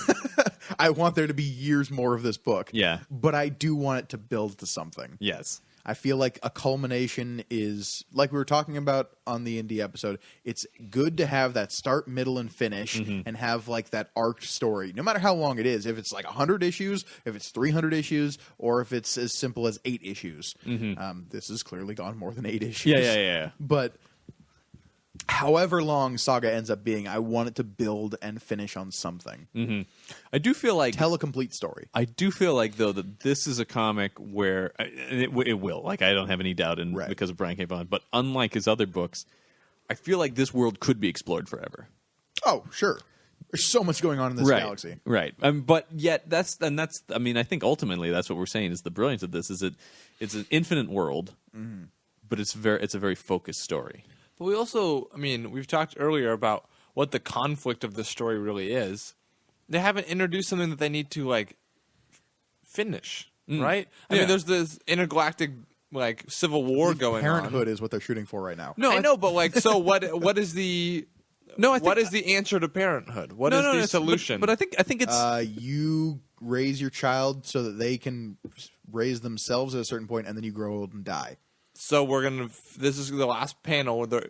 I want there to be years more of this book. Yeah. But I do want it to build to something. Yes. I feel like a culmination is, like we were talking about on the indie episode, it's good to have that start, middle, and finish and have like that arced story, no matter how long it is. If it's like 100 issues, if it's 300 issues, or if it's as simple as 8 issues. This has clearly gone more than 8 issues. Yeah. But however long Saga ends up being, I want it to build and finish on something. I do feel like Tell a complete story. I do feel like, though, that this is a comic where and it will. Like, I don't have any doubt because of Brian K. Vaughan. But unlike his other books, I feel like this world could be explored forever. Oh, sure. There's so much going on in this galaxy. Right. But yet, that's. I mean, I think ultimately that's what we're saying is the brilliance of this is it's an infinite world, but it's a very focused story. But we also, I mean, we've talked earlier about what the conflict of the story really is. They haven't introduced something that they need to like finish, right? I mean, there's this intergalactic like civil war going on. Parenthood is what they're shooting for right now. No, I know, but like, so what? What is the No, I think, what is the answer to parenthood? What is the it's- solution? But I think it's You raise your child so that they can raise themselves at a certain point, and then you grow old and die. So this is the last panel where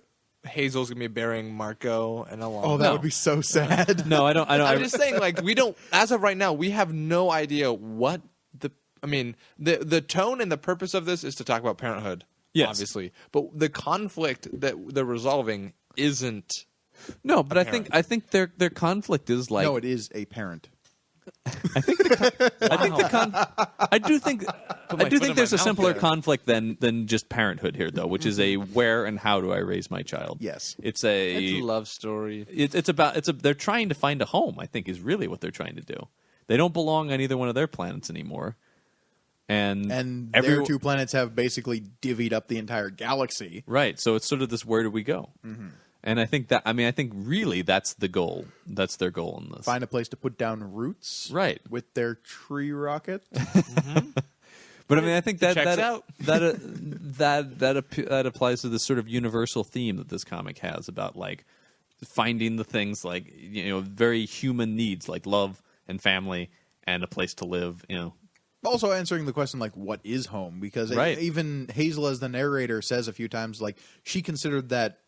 Hazel's gonna be burying Marco and Alana. Oh, that No. would be so sad. no, I don't. I'm just saying, like, we don't, as of right now, we have no idea what the tone and the purpose of this is to talk about parenthood, Yes. obviously. But the conflict that they're resolving isn't. No, but I think their conflict is like No, it is a parent. I do think my foot in there's my a mouth simpler there. conflict than just parenthood here, though, which is a where and how do I raise my child? Yes. It's It's a a love story. they're trying to find a home. I think is really what they're trying to do. They don't belong on either one of their planets anymore, and Their two planets have basically divvied up the entire galaxy. right. So it's sort of this where do we go? And I think really that's the goal. That's their goal in this. Find a place to put down roots. Right. With their tree rocket. But I mean, I think that checks that, out. that applies to this sort of universal theme that this comic has about like finding the things like very human needs like love and family and a place to live. Also answering the question, like, what is home? Because Right. even Hazel, as the narrator, says a few times, like, she considered that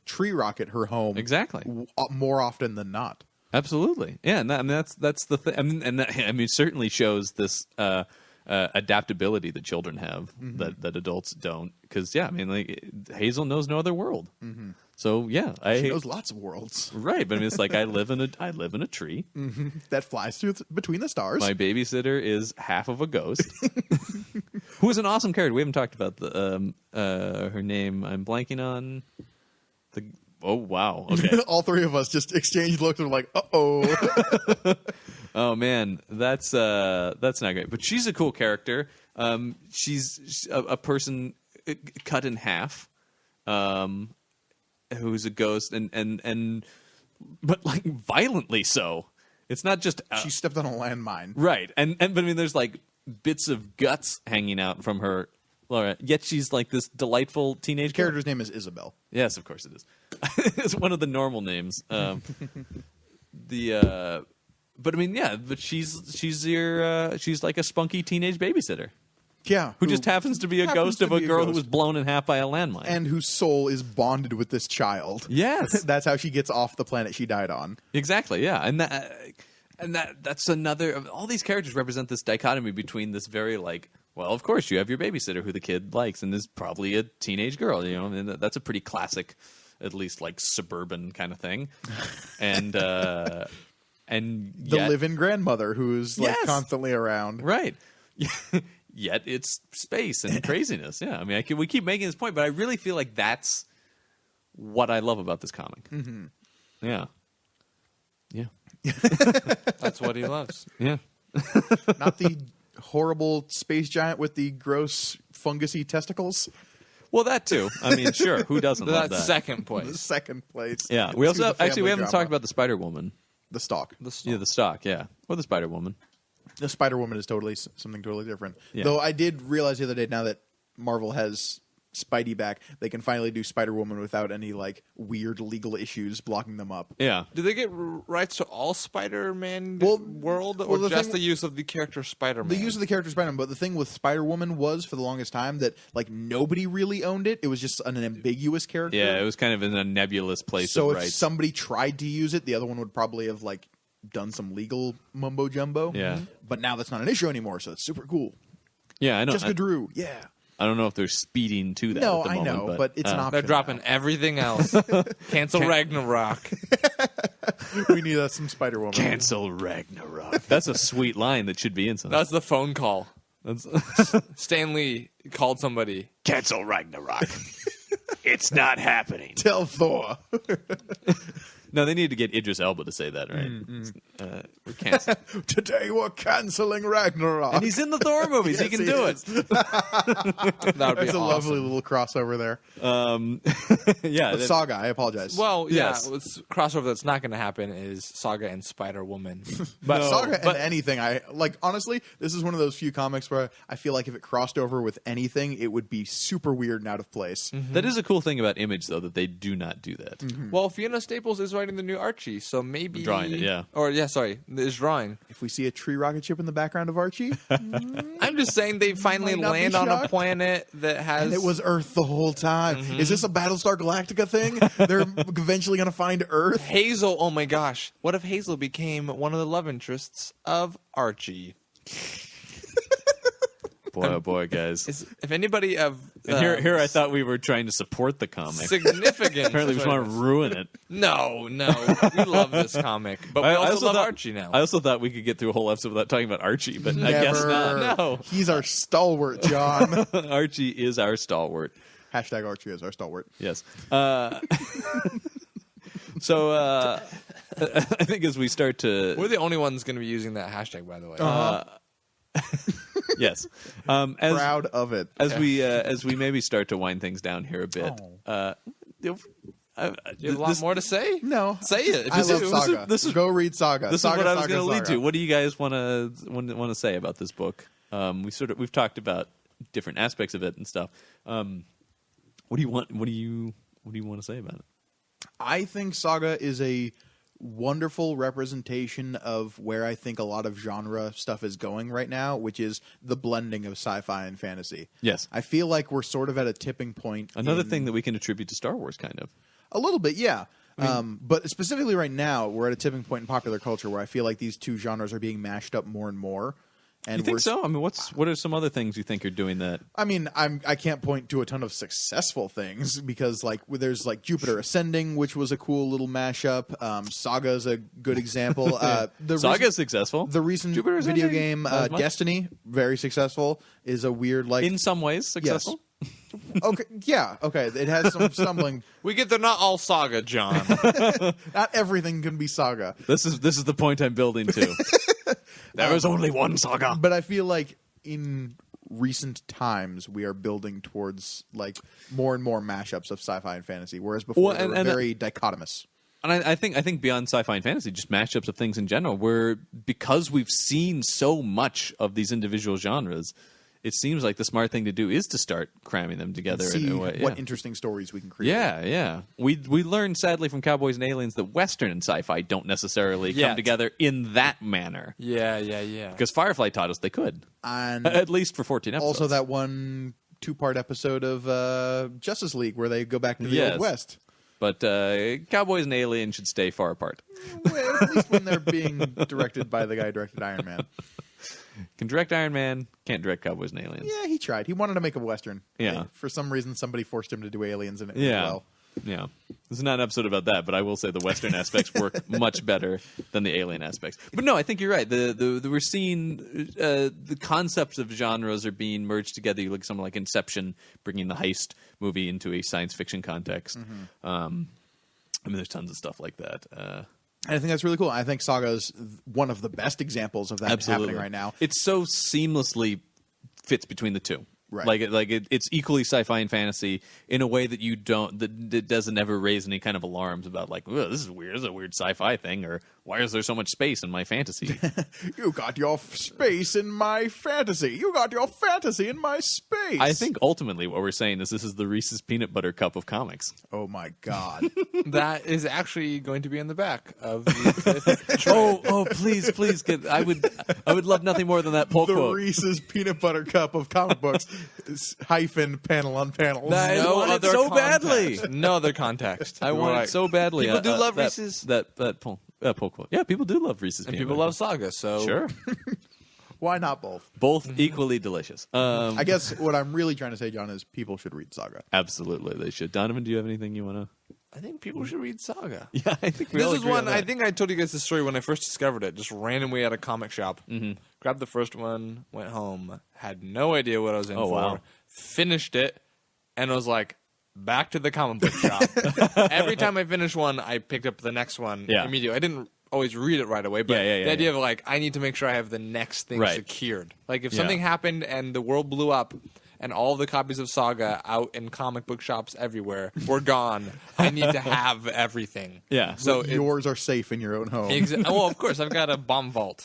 tree rocket her home. Exactly. More often than not. Absolutely, yeah. And that's the thing. It certainly shows this adaptability that children have that adults don't. Because Hazel knows no other world. So yeah, She knows lots of worlds. right. But I mean, it's like I live in a tree. That flies between the stars. My babysitter is half of a ghost, who is an awesome character. We haven't talked about her name. I'm blanking on the. Oh wow! Okay. All three of us just exchanged looks and were like, "Uh-oh." Oh man, that's not great. But she's a cool character. She's a person cut in half, who's a ghost, and but like violently so. It's not just She stepped on a landmine. right, but I mean, there's like bits of guts hanging out from her. Laura, yet she's like this delightful teenage girl. Character's name is Isabel. Yes, of course it is. It's one of the normal names. But I mean, yeah. But she's like a spunky teenage babysitter Yeah. who just happens to be a ghost of a girl who was blown in half by a landmine. And whose soul is bonded with this child. Yes, That's how she gets off the planet she died on. exactly. Yeah, and that's another. All these characters represent this dichotomy between this very like. Well, of course, you have your babysitter who the kid likes, and is probably a teenage girl. And that's a pretty classic, at least like suburban kind of thing. And The yet, live-in grandmother who's like Yes. constantly around. right? Yet it's space and craziness. Yeah, I mean, we keep making this point, but I really feel like that's what I love about this comic. Mm-hmm. Yeah, That's what he loves. yeah. Not the horrible space giant with the gross fungusy testicles. Well, that too. I mean, sure. Who doesn't love That's that? second The place. second place. Yeah, we Let's also do the family we haven't drama. talked about the Spider Woman. The stalk. Yeah, the stock. Yeah, or the Spider Woman. The Spider Woman is totally something totally different. Yeah. Though I did realize the other day, now that Marvel has Spidey back, they can finally do Spider Woman without any like weird legal issues blocking them up. Yeah, Do they get rights to all Spider-Man Well, world, or well, the just thing- the use of the character Spider-Man? The use of the character Spider-Man, but the thing with Spider-Woman was for the longest time that like nobody really owned it. It was just an ambiguous character. yeah. It was kind of in a nebulous place So of if rights. somebody tried to use it, the other one would probably have like done some legal mumbo jumbo. Yeah. But now that's not an issue anymore, so it's super cool. Yeah, I know. Jessica Drew, yeah. I don't know if they're speeding to that. No, at the I moment, know, but it's an They're option. dropping now. everything else. Cancel Ragnarok. We need some Spider-Woman. cancel Ragnarok. That's a sweet line that should be in something. That's the phone call. That's Stan Lee called somebody. cancel Ragnarok. It's not happening. Tell Thor. No, they need to get Idris Elba to say that, right? We can't. Today we're canceling Ragnarok. And he's in the Thor movies. He Yes, can do it. That would be That's a awesome. lovely little crossover there. Yeah. But Saga, I apologize. Well, yeah, Yes. what's crossover that's not going to happen is Saga and Spider-Woman. But No, Saga but- and anything, I like. Honestly, this is one of those few comics where I feel like if it crossed over with anything, it would be super weird and out of place. That is a cool thing about Image, though, that they do not do that. Well, Fiona Staples is writing the new Archie, so maybe Drawing it, yeah. Or is drawing. If we see a tree rocket ship in the background of Archie, I'm just saying they finally Might not be land on a shocked. planet that has. and it was Earth the whole time. Is this a Battlestar Galactica thing? They're eventually going to find Earth. Hazel. Oh my gosh! What if Hazel became one of the love interests of Archie? Boy, oh boy, guys. If anybody of And here I thought we were trying to support the comic. significant. Apparently, we just want to ruin it. No, we love this comic, but we also love thought, Archie now. I also thought we could get through a whole episode without talking about Archie, but I guess Never. not. No. He's our stalwart, John. Archie is our stalwart. Hashtag Archie is our stalwart. Yes. So I think as we start to We're the only ones going to be using that hashtag, by the way. yes, Proud of it. as we maybe start to wind things down here a bit. You have a lot more to say? No. Say it. If I you love do. Saga. this is- Go read Saga. This Saga, is what I was Saga, going to lead Saga. to. What do you guys want to say about this book? We've talked about different aspects of it and stuff. What do you want? What do you want to say about it? I think Saga is a wonderful representation of where I think a lot of genre stuff is going right now, which is the blending of sci-fi and fantasy. Yes. I feel like we're sort of at a tipping point. Another thing that we can attribute to Star Wars, kind of. A little bit, yeah. But specifically right now, we're at a tipping point in popular culture where I feel like these two genres are being mashed up more and more. And You think we're so? I mean, what are some other things you think are doing that? I mean, I can't point to a ton of successful things because like there's like Jupiter Ascending, which was a cool little mashup. Saga is a good example. Saga is successful. The recent Jupiter video Ascending? game Not as much? Destiny, very successful, is a weird like. In some ways, successful. Okay, yeah, okay. It has some stumbling. We get they're not all Saga, John. Not everything can be Saga, This is the point I'm building to. There is only one Saga. but I feel like in recent times we are building towards like more and more mashups of sci-fi and fantasy, whereas before Well, they were and- very dichotomous. And I think beyond sci-fi and fantasy, just mashups of things in general, where because we've seen so much of these individual genres, it seems like the smart thing to do is to start cramming them together See in a way. what Yeah. interesting stories we can create. Yeah. We learned sadly from Cowboys and Aliens that Western and sci-fi don't necessarily Yet. come together in that manner. yeah. Because Firefly taught us they could, And at least for 14 episodes. also that one 2-part episode of Justice League where they go back to the Yes. Old West. But Cowboys and Aliens should stay far apart. Well, at least when they're being directed by the guy who directed Iron Man. Can direct Iron Man, can't direct Cowboys and Aliens. Yeah, he tried. He wanted to make a Western. Yeah. For some reason, somebody forced him to do Aliens in it Yeah. as well. Yeah. This is not an episode about that, but I will say the Western aspects work much better than the alien aspects. But no, I think you're right. The we're seeing the concepts of genres are being merged together. You look at something like Inception, bringing the heist movie into a science fiction context. I mean, there's tons of stuff like that. And I think that's really cool. I think Saga is one of the best examples of that Absolutely. happening right now. It's so seamlessly fits between the two. Right. It's equally sci-fi and fantasy in a way that that doesn't ever raise any kind of alarms about like, oh, this is weird. This is a weird sci-fi thing, or why is there so much space in my fantasy? You got your space in my fantasy. You got your fantasy in my space. I think ultimately what we're saying is this is the Reese's Peanut Butter Cup of comics. Oh my God. That is actually going to be in the back of the fifth. Please, I would love nothing more than that pull The quote. Reese's Peanut Butter Cup of comic books. Hyphen panel on panels. I No want it other so context. badly. No other context. I want it so badly. People do love that, Reese's. That pull quote. Yeah, people do love Reese's And Peanut people Butter love Saga, so Sure. Why not both? Both equally delicious. I guess what I'm really trying to say, John, is people should read Saga. Absolutely, they should. Donovan, do you have anything you want to? I think people should read Saga. Yeah, I think we This all is agree on one, I that. think I told you guys the story when I first discovered it, just randomly at a comic shop. Mm-hmm. Grabbed the first one, went home, had no idea what I was in Oh, for, wow. finished it, and was like, back to the comic book shop. Every time I finished one, I picked up the next one immediately. I didn't always read it right away, but the idea of like, I need to make sure I have the next thing secured. Like if something happened and the world blew up and all the copies of Saga out in comic book shops everywhere were gone, I need to have everything. Yeah. So yours are safe in your own home. Well, of course, I've got a bomb vault,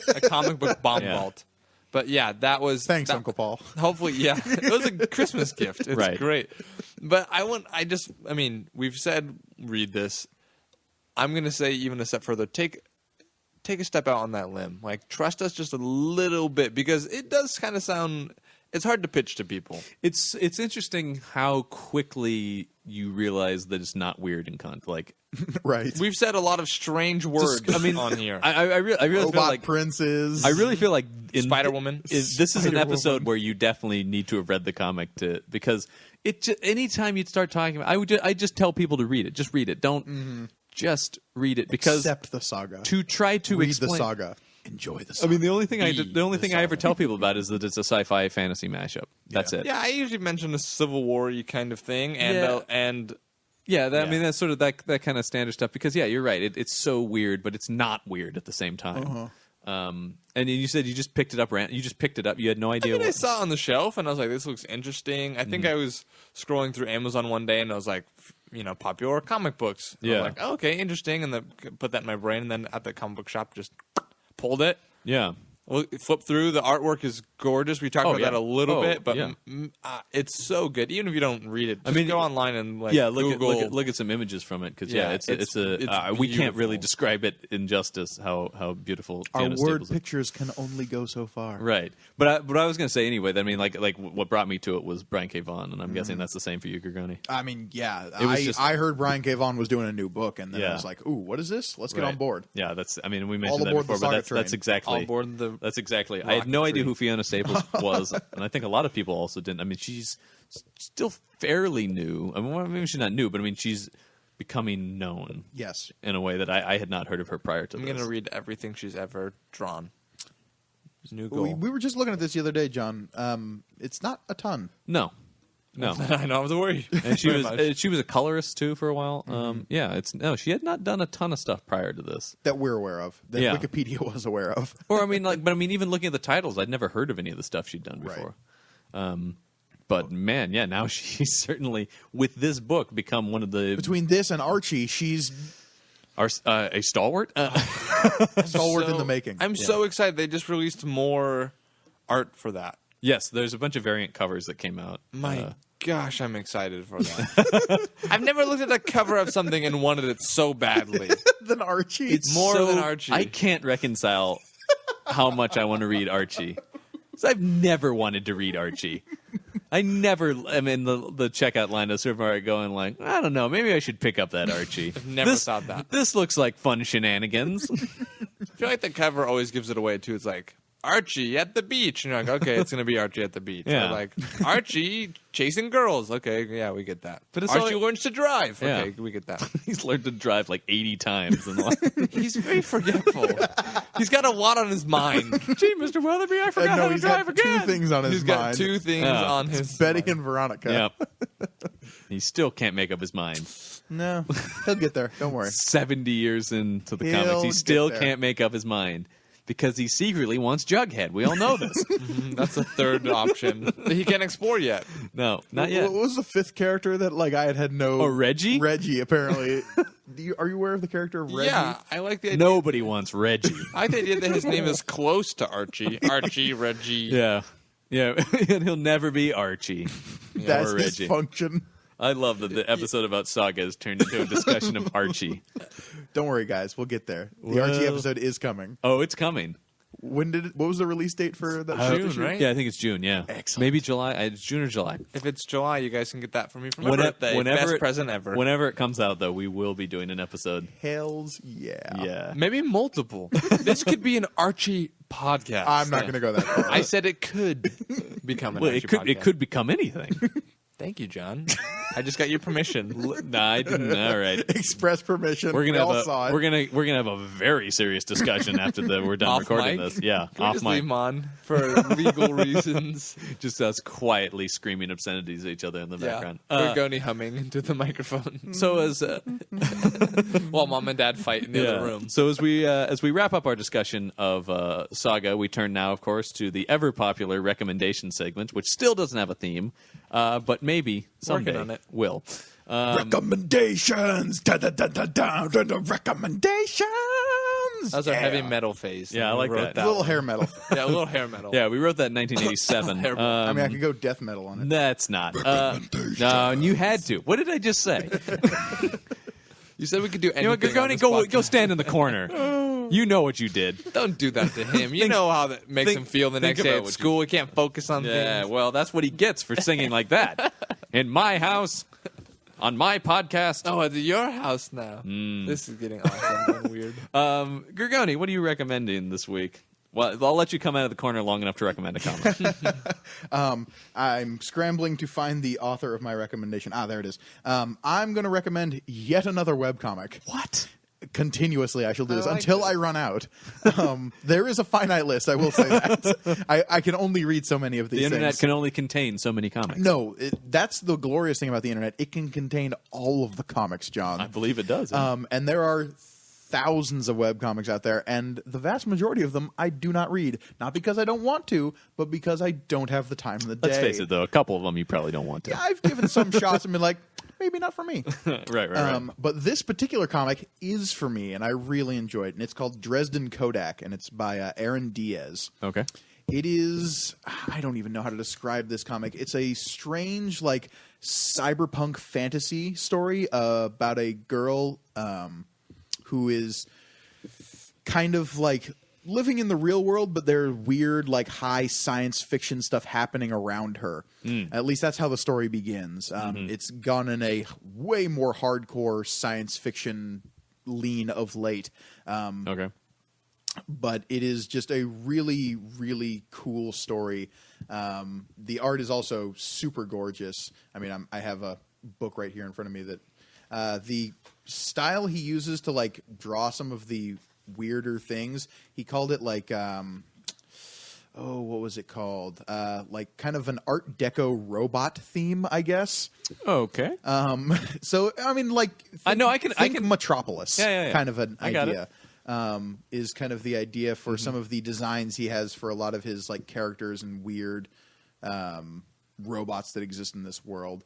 a comic book bomb vault. But yeah, that was... Thanks, Uncle Paul. Hopefully, yeah. It was a Christmas gift. It's great. But I mean, we've said read this. I'm going to say even a step further. Take a step out on that limb. Like, trust us just a little bit, because it does kind of sound... It's hard to pitch to people. It's interesting how quickly you realize that it's not weird in like right. We've said a lot of strange words on here. I really feel like princes. I really feel like Spider-Woman. This is an episode where you definitely need to have read the comic because anytime you'd start talking about, I just tell people to read it. Just read it. Don't just read it, because accept the saga. To try to read explain the saga. Enjoy the saga. I mean, the only thing I ever tell people about is that it's a sci-fi fantasy mashup. That's it. Yeah, I usually mention a Civil War-y kind of thing, and I mean, that's sort of that kind of standard stuff. Because you're right. It's so weird, but it's not weird at the same time. And you said you just picked it up. You just picked it up. You had no idea. I saw it on the shelf, and I was like, "This looks interesting." I think I was scrolling through Amazon one day, and I was like, popular comic books. And I was like, oh, okay, interesting, and then put that in my brain. And then at the comic book shop, just pulled it. Yeah. Well, flip through. The artwork is gorgeous. We talked about that a little bit, but it's so good. Even if you don't read it, just go online and Google. Look at some images from it, because we can't really describe it in justice how beautiful. Our Fiona word Staples pictures can only go so far. Right, but I was going to say anyway. I mean, like what brought me to it was Brian K. Vaughan, and I'm guessing that's the same for you, Gregoni. I mean, I heard Brian K. Vaughan was doing a new book, and then I was like, "Ooh, what is this? Let's get on board." Yeah, we mentioned that before, but that's exactly on board the. That's exactly. I had no idea who Fiona Staples was, and I think a lot of people also didn't. I mean, she's still fairly new. I mean, maybe she's not new, but I mean, she's becoming known. Yes, in a way that I had not heard of her prior to this. I'm going to read everything she's ever drawn. New goal. We were just looking at this the other day, John. It's not a ton. No. I know. I was worried. And she was a colorist too for a while. She had not done a ton of stuff prior to this that we're aware of. That Wikipedia was aware of. Or even looking at the titles, I'd never heard of any of the stuff she'd done before. Right. But man, now she's certainly, with this book, become one of the... Between this and Archie, she's... a stalwart? Stalwart in the making. I'm so excited. They just released more art for that. Yes, there's a bunch of variant covers that came out. My gosh, I'm excited for that. I've never looked at a cover of something and wanted it so badly. Than Archie? It's more than Archie. I can't reconcile how much I want to read Archie. I've never wanted to read Archie. I never am in the checkout line of the supermarket going like, I don't know, maybe I should pick up that Archie. I've never thought that. This looks like fun shenanigans. I feel like the cover always gives it away, too. It's like, Archie at the beach. And you're like, okay, it's going to be Archie at the beach. Yeah. Or like, Archie chasing girls. Okay, yeah, we get that. But it's Archie learns to drive. Okay, we get that. He's learned to drive like 80 times in life. He's very forgetful. He's got a lot on his mind. Gee, Mr. Weatherby, I forgot how to drive again. Two things on his mind. He's got two things on his it's Betty mind. and Veronica. Yep. He still can't make up his mind. No, he'll get there. Don't worry. 70 years into the comics, he still can't make up his mind. Because he secretly wants Jughead. We all know this. That's the third option that he can't explore yet. No, not yet. What was the fifth character that I had no... Oh, Reggie? Reggie, apparently. Are you aware of the character of Reggie? Yeah, I like the idea. Nobody wants Reggie. I like the idea that his name is close to Archie. Archie, Reggie. Yeah. And he'll never be Archie. That's or his Reggie. function. I love that the episode about Saga has turned into a discussion of Archie. Don't worry, guys. We'll get there. The Archie episode is coming. Oh, it's coming. What was the release date for that show? June, right? Yeah, I think it's June, yeah. Excellent. Maybe July. It's June or July. If it's July, you guys can get that from me for my birthday. Best present ever. Whenever it comes out, though, we will be doing an episode. Hells yeah. Yeah. Maybe multiple. This could be an Archie podcast. I'm not going to go that far. I said it could become an Archie podcast. It could become anything. Thank you, John. I just got your permission. No, I didn't. All right. Express permission. We're we gonna all have saw it. we're gonna have a very serious discussion after we're done Off recording mic? this. Yeah, Can we off just mic. leave 'em on for legal reasons? Just us quietly screaming obscenities at each other in the background. Gorgoni humming into the microphone So as while mom and dad fight in the other room. So as we wrap up our discussion of Saga, we turn now, of course, to the ever popular recommendation segment, which still doesn't have a theme, but maybe someday Working on it. will. Recommendations. Recommendations. That was our heavy metal phase. Yeah, I like We wrote that. A little hair metal. Yeah, a little hair metal. Yeah, we wrote that in 1987. Hair metal. I mean, I could go death metal on it. That's not. No, and you had to. What did I just say? You said we could do anything. You know what, on Gorgoni, this go podcast. stand in the corner. You know what you did. Don't do that to him. You know how that makes him feel the think next day about at what school. He can't focus on Yeah, things. well, that's what he gets for singing like that. In my house, on my podcast. Oh, at your house now. This is getting awesome and weird. Gorgoni, what are you recommending this week? Well, I'll let you come out of the corner long enough to recommend a comic. I'm scrambling to find the author of my recommendation. There it is. I'm going to recommend yet another webcomic. What? Continuously, I shall do this like until this. I run out. There is a finite list, I will say that. I can only read so many of these The internet things. can only contain so many comics. No, that's the glorious thing about the internet. It can contain all of the comics, John. I believe it does. And there are thousands of webcomics out there, and the vast majority of them I do not read. Not because I don't want to, but because I don't have the time in the day. Let's face it, though. A couple of them you probably don't want to. Yeah, I've given some shots and been like, maybe not for me. Right. But this particular comic is for me, and I really enjoy it. And it's called Dresden Kodak, and it's by Aaron Diaz. Okay. It is, I don't even know how to describe this comic. It's a strange, like, cyberpunk fantasy story about a girl who is kind of like living in the real world, but there's weird, like, high science fiction stuff happening around her. At least that's how the story begins. It's gone in a way more hardcore science fiction lean of late. Okay. But it is just a really, really cool story. The art is also super gorgeous. I mean, I have a book right here in front of me that the style he uses to, like, draw some of the weirder things, he called it like what was it called? Like kind of an Art Deco robot theme, I guess. Okay. So I mean, like, I know I can Metropolis. Yeah. Kind of an I got idea. Is kind of the idea for some of the designs he has for a lot of his, like, characters and weird robots that exist in this world.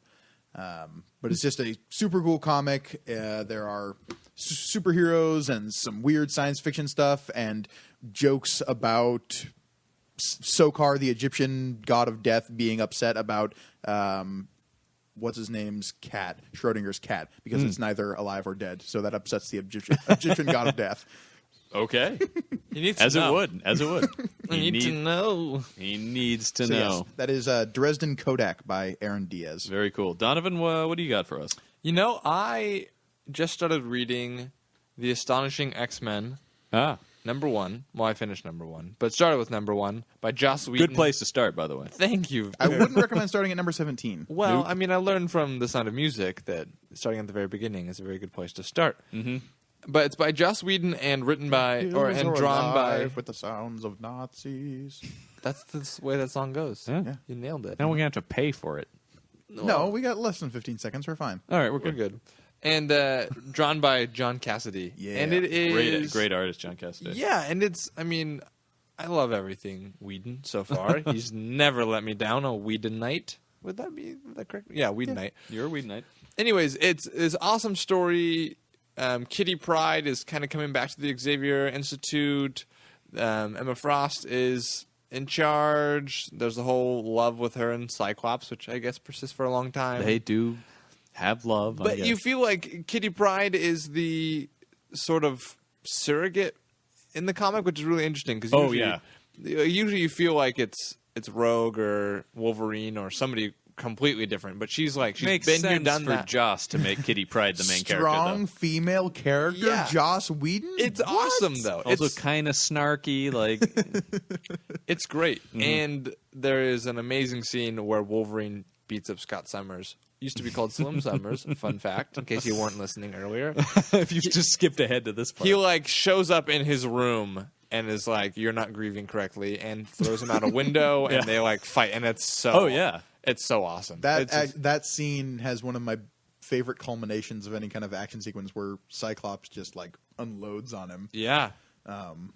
But it's just a super cool comic. There are superheroes and some weird science fiction stuff and jokes about Sokar, the Egyptian god of death, being upset about what's his name's cat, Schrodinger's cat, because it's neither alive or dead. So that upsets the Egyptian god of death. Okay. He needs to As it know. would. I need to know. He needs to So know. yes, that is Dresden Kodak by Aaron Diaz. Very cool. Donovan, what do you got for us? You know, I just started reading The Astonishing X-Men, #1. Well, I finished #1, but started with #1 by Joss Whedon. Good place to start, by the way. Thank you. I wouldn't recommend starting at number 17. Well, I mean, I learned from The Sound of Music that starting at the very beginning is a very good place to start. Mm-hmm. But it's by Joss Whedon and written by and drawn by. with the sounds of Nazis. That's the way that song goes. Yeah. You nailed it. Now we're going to have to pay for it. No, we got less than 15 seconds. We're fine. All right, we're We're good. good. And drawn by John Cassidy. Yeah. And it is Great artist, John Cassidy. Yeah, and it's. I mean, I love everything Whedon so far. He's never let me down. A Whedonite. Would that be the correct? Yeah, Whedonite. You're a weed night. Anyways, it's this awesome story. Kitty Pryde is kind of coming back to the Xavier Institute. Emma Frost is in charge. There's a whole love with her and Cyclops, which I guess persists for a long time. They do have love. I But guess. you feel like Kitty Pryde is the sort of surrogate in the comic, which is really interesting because usually you feel like it's Rogue or Wolverine or somebody completely different, but she's been Makes here, sense done for that. Joss to make Kitty Pryde the main Strong character, female character, Yeah. Joss Whedon? It's What? awesome though. though. Also It's kind of snarky, like it's great, and there is an amazing scene where Wolverine beats up Scott Summers. used to be called Slim Summers. Fun fact, in case you weren't listening earlier. If you just skipped ahead to this part. He like shows up in his room and is like, "You're not grieving correctly," and throws him out a window, and they like fight, and it's so. Oh yeah. It's so awesome. That scene has one of my favorite culminations of any kind of action sequence where Cyclops just like unloads on him. Yeah.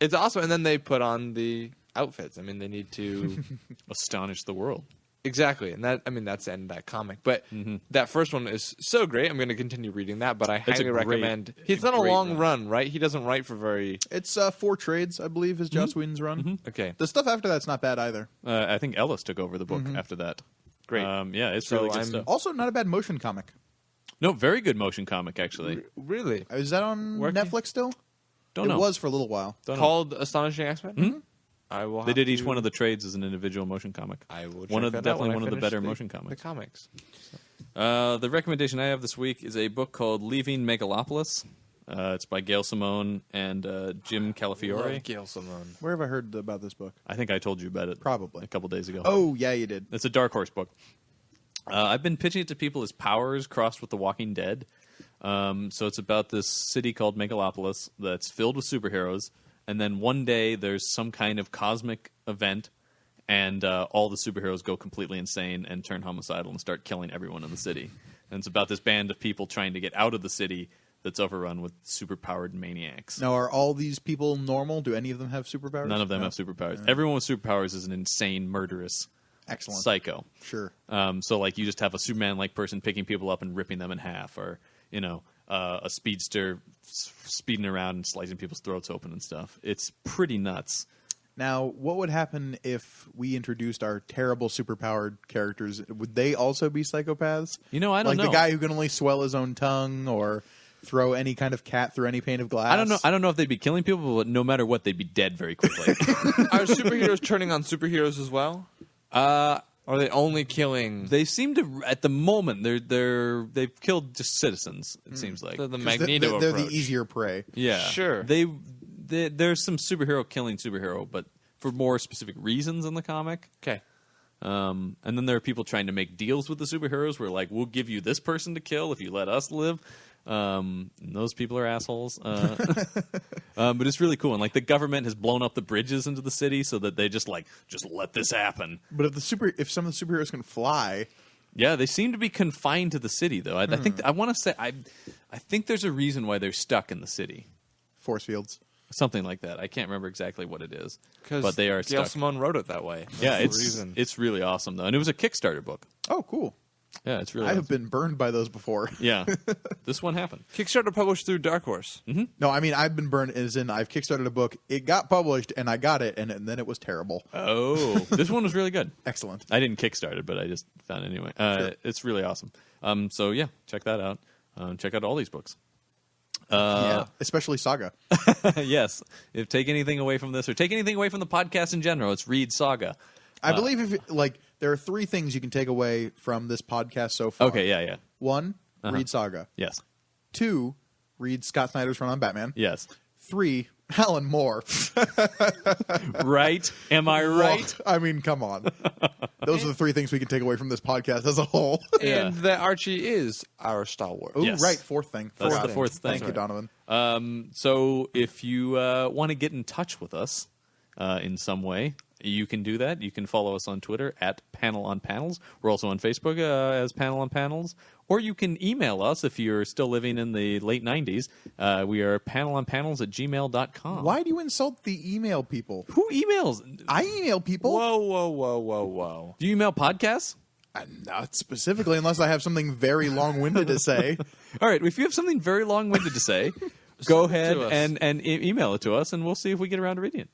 It's awesome. And then they put on the outfits. I mean, they need to Astonish the world. exactly. And that's the end of that comic. But that first one is so great. I'm going to continue reading that, but I It's a highly great- recommend. He's done a great long run. run, right? He doesn't write for very. It's 4 trades, I believe, is Joss Whedon's run. Okay. The stuff after that's not bad either. I think Ellis took over the book after that. Great. Yeah, it's So really good I'm- stuff. Also, not a bad motion comic. No, very good motion comic actually. Really? Is that on Where can- Netflix still? Don't It know. was for a little while. Don't know. Called Astonishing X-Men? I will. They have did each to- one of the trades as an individual motion comic. I will. One check of that out definitely when I one of the finish better motion comics. The comics. The recommendation I have this week is a book called Leaving Megalopolis. It's by Gail Simone and Jim Calafiore. Love Gail Simone. Where have I heard about this book? I think I told you about it Probably. a couple days ago. Oh, yeah, you did. It's a Dark Horse book. I've been pitching it to people as Powers crossed with The Walking Dead. So it's about this city called Megalopolis that's filled with superheroes, and then one day there's some kind of cosmic event, and all the superheroes go completely insane and turn homicidal and start killing everyone in the city. And it's about this band of people trying to get out of the city that's overrun with superpowered maniacs. Now, are all these people normal? Do any of them have superpowers? None of them No. have superpowers. Everyone with superpowers is an insane, murderous Excellent. psycho. Sure. So, like, you just have a Superman-like person picking people up and ripping them in half, or a speedster speeding around and slicing people's throats open and stuff. It's pretty nuts. Now, what would happen if we introduced our terrible superpowered characters? Would they also be psychopaths? I don't know. Like the guy who can only swell his own tongue or throw any kind of cat through any pane of glass? I don't know if they'd be killing people, but no matter what, they'd be dead very quickly. Are superheroes turning on superheroes as well? Or are they only killing? They seem to, at the moment, they've killed just citizens. It seems like. the 'Cause Magneto they're approach. the easier prey. Yeah, Sure. There's some superhero killing superhero, but for more specific reasons in the comic. Okay. And then there are people trying to make deals with the superheroes where, like, we'll give you this person to kill if you let us live. And those people are assholes. But it's really cool. And, like, the government has blown up the bridges into the city so that they just let this happen. But if some of the superheroes can fly, Yeah, they seem to be confined to the city, though. I think I want to say I think there's a reason why they're stuck in the city. force fields. Something like that. I can't remember exactly what it is. Because But they are Gail stuck. Simone wrote it that way. Yeah, That's the reason. it's really awesome, though. And it was a Kickstarter book. Oh, cool. Yeah, it's really I have awesome. been burned by those before. Yeah. This one happened. Kickstarter published through Dark Horse. No, I mean, I've been burned as in I've kickstarted a book. It got published, and I got it, and then it was terrible. Oh, this one was really good. Excellent. I didn't Kickstart it, but I just found it anyway. Sure. It's really awesome. So, yeah, check that out. Check out all these books. Yeah, especially Saga. Yes. If take anything away from this or take anything away from the podcast in general, it's read Saga. I believe there are 3 things you can take away from this podcast so far. Okay, yeah. 1, read Saga. Yes. 2, read Scott Snyder's run on Batman. Yes. 3, Alan Moore. Right? Am I right? I mean, come on. Those are the 3 things we can take away from this podcast as a whole. Yeah. And that Archie is our stalwart. Oh, Yes. right. 4th thing. That's Forgot. the 4th thing. Thank you, Donovan. So if you want to get in touch with us in some way, you can do that. You can follow us on Twitter at Panel on Panels. We're also on Facebook as Panel on Panels. Or you can email us if you're still living in the late 90s. We are panelonpanels@gmail.com. Why do you insult the email people? Who emails? I email people. Whoa. Do you email podcasts? Not specifically, unless I have something very long-winded to say. All right. If you have something very long-winded to say, go ahead to us. and email it to us, and we'll see if we get around to reading it.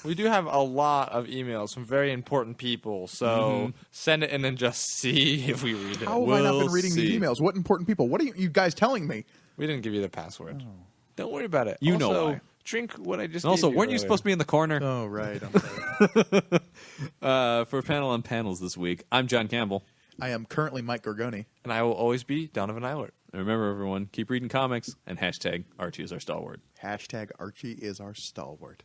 We do have a lot of emails from very important people, so send it in and just see if we read it. How have I not been We'll reading see. these emails? What important people? What are you guys telling me? We didn't give you the password. Don't worry about it. You know Also, why. Drink what I just And also, gave weren't you earlier. supposed to be in the corner? Oh, right. I'm sorry. For Panel on Panels this week, I'm John Campbell. I am currently Mike Gorgoni. And I will always be Donovan Eilert. And remember, everyone, keep reading comics and #Archie is our stalwart. #Archie is our stalwart.